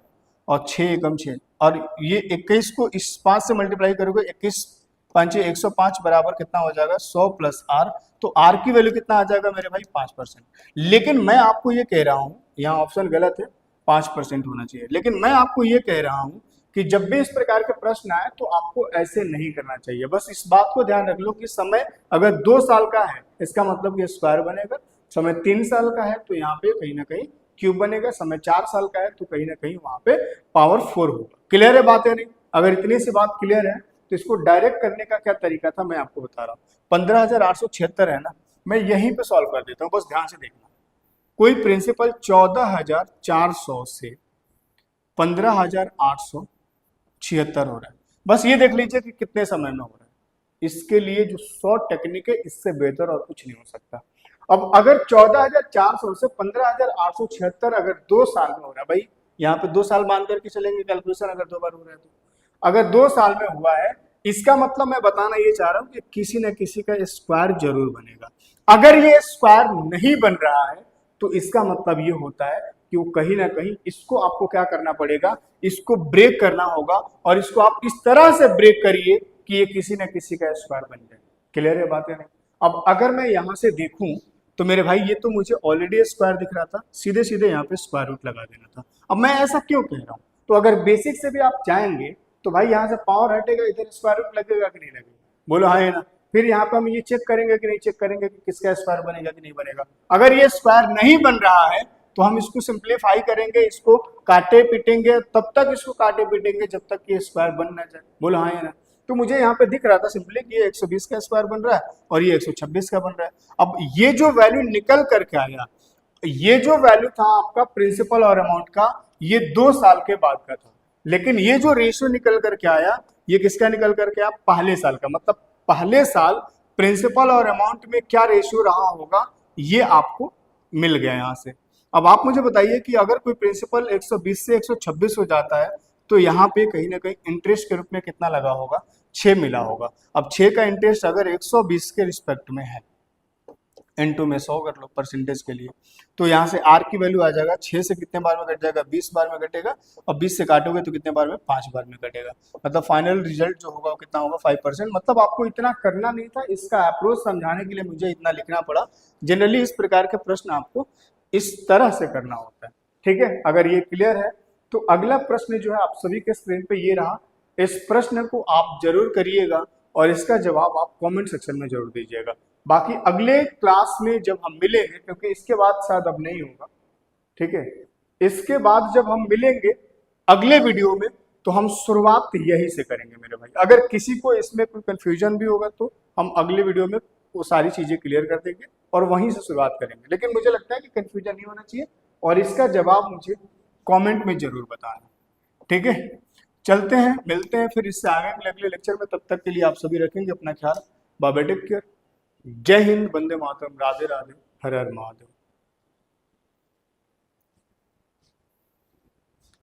और 6 एकम 6, और ये 21 को इस 5 से मल्टीप्लाई करोगे, 21 5 105 बराबर कितना हो जाएगा, 100 प्लस आर। तो आर की वैल्यू कितना आ जाएगा मेरे भाई, 5%। लेकिन मैं आपको ये कह रहा हूँ, यहाँ ऑप्शन गलत है, 5% होना चाहिए। लेकिन मैं आपको ये कह रहा हूँ कि जब भी इस प्रकार के प्रश्न आए तो आपको ऐसे नहीं करना चाहिए। बस इस बात को ध्यान रख लो कि समय अगर 2 साल का है, इसका मतलब ये स्क्वायर बनेगा। समय 3 साल का है तो यहाँ पे कहीं ना कहीं क्यूब बनेगा। समय 4 साल का है तो कहीं ना कहीं वहां पे पावर 4 होगा। क्लियर है बात है नहीं? अगर इतनी सी बात क्लियर है तो इसको डायरेक्ट करने का क्या तरीका था मैं आपको बता रहा हूँ। 15,876 है ना, मैं यहीं पे सॉल्व कर देता हूँ, बस ध्यान से देखना। कोई प्रिंसिपल 14,400 से 15,876 हो रहा है, बस ये देख लीजिए कि कितने समय में हो रहा है। इसके लिए जो 100 टेक्निक है, इससे बेहतर और कुछ नहीं हो सकता। अब अगर 14,400 से 15,876 अगर 2 साल में हो रहा है, भाई यहाँ पे 2 साल मान करके चलेंगे कैलकुलेशन, अगर 2 बार हो रहा है तो अगर 2 साल में हुआ है, इसका मतलब मैं बताना ये चाह रहा हूं कि किसी न किसी का स्क्वायर जरूर बनेगा। अगर ये स्क्वायर नहीं बन रहा है तो इसका मतलब ये होता है कि वो कहीं ना कहीं, इसको आपको क्या करना पड़ेगा, इसको ब्रेक करना होगा, और इसको आप इस तरह से ब्रेक करिए कि ये किसी न किसी का स्क्वायर बन जाए। क्लियर है बात है नहीं? अब अगर मैं यहां से देखूं तो मेरे भाई ये तो मुझे ऑलरेडी स्क्वायर दिख रहा था, सीधे सीधे यहाँ पे स्क्वायर रूट लगा देना था। अब मैं ऐसा क्यों कह रहा हूं? तो अगर बेसिक से भी आप जाएंगे तो भाई यहाँ से पावर हटेगा, इधर स्क्वायर रूट लगेगा कि नहीं लगेगा, बोलो हाँ है ना। फिर यहाँ पे हम ये चेक करेंगे कि नहीं चेक करेंगे कि किसका स्क्वायर बनेगा कि नहीं बनेगा। अगर ये स्क्वायर नहीं बन रहा है तो हम इसको सिंप्लीफाई करेंगे, इसको काटे पीटेंगे, तब तक इसको काटे पीटेंगे जब तक ये स्क्वायर बन ना जाए, बोलो हाँ है ना। तो मुझे यहाँ पे दिख रहा था सिंपली कि ये 120 का स्क्वायर बन रहा है और ये 126 का बन रहा है। अब ये जो वैल्यू निकल करके आया, ये जो वैल्यू था आपका प्रिंसिपल और अमाउंट का, ये 2 साल के बाद का था। लेकिन ये जो रेशियो निकल करके आया, ये किसका निकल करके आया, पहले साल का। मतलब पहले साल प्रिंसिपल और अमाउंट में क्या रेशियो रहा होगा, ये आपको मिल गया यहाँ से। अब आप मुझे बताइए कि अगर कोई प्रिंसिपल 120 से 126 हो जाता है तो यहाँ पे कहीं ना कहीं इंटरेस्ट के रूप में कितना लगा होगा, 6 मिला होगा। अब 6 का इंटरेस्ट अगर 120 के रिस्पेक्ट में है, N2 में 100 कर लो परसेंटेज के लिए, तो यहाँ से R की वैल्यू आ जाएगा 6 से कितने बार में कट जाएगा, 20 बार में कटेगा, और 20 से काटोगे तो कितने बार में, 5 बार में कटेगा। मतलब फाइनल रिजल्ट जो होगा वो कितना होगा, 5%। मतलब आपको इतना करना नहीं था, इसका अप्रोच समझाने के लिए मुझे इतना लिखना पड़ा। जनरली इस प्रकार के प्रश्न आपको इस तरह से करना होता है, ठीक है। अगर ये क्लियर है तो अगला प्रश्न जो है आप सभी के स्क्रीन पे ये रहा। इस प्रश्न को आप जरूर करिएगा और इसका जवाब आप कमेंट सेक्शन में जरूर दीजिएगा। बाकी अगले क्लास में जब हम मिलेंगे, क्योंकि इसके बाद शायद अब नहीं होगा, ठीक है, इसके बाद जब हम मिलेंगे अगले वीडियो में तो हम शुरुआत यही से करेंगे मेरे भाई। अगर किसी को इसमें कोई कंफ्यूजन भी होगा तो हम अगले वीडियो में वो सारी चीजें क्लियर कर देंगे और वहीं से शुरुआत करेंगे। लेकिन मुझे लगता है कि कंफ्यूजन नहीं होना चाहिए और इसका जवाब मुझे कमेंट में जरूर बताना, ठीक है। चलते हैं, मिलते हैं फिर इससे आगे के अगले लेक्चर में। तब तक के लिए आप सभी रखेंगे अपना ख्याल। Bye bye, take care. जय हिंद, वंदे मातरम, राधे राधे, हर हर महादेव।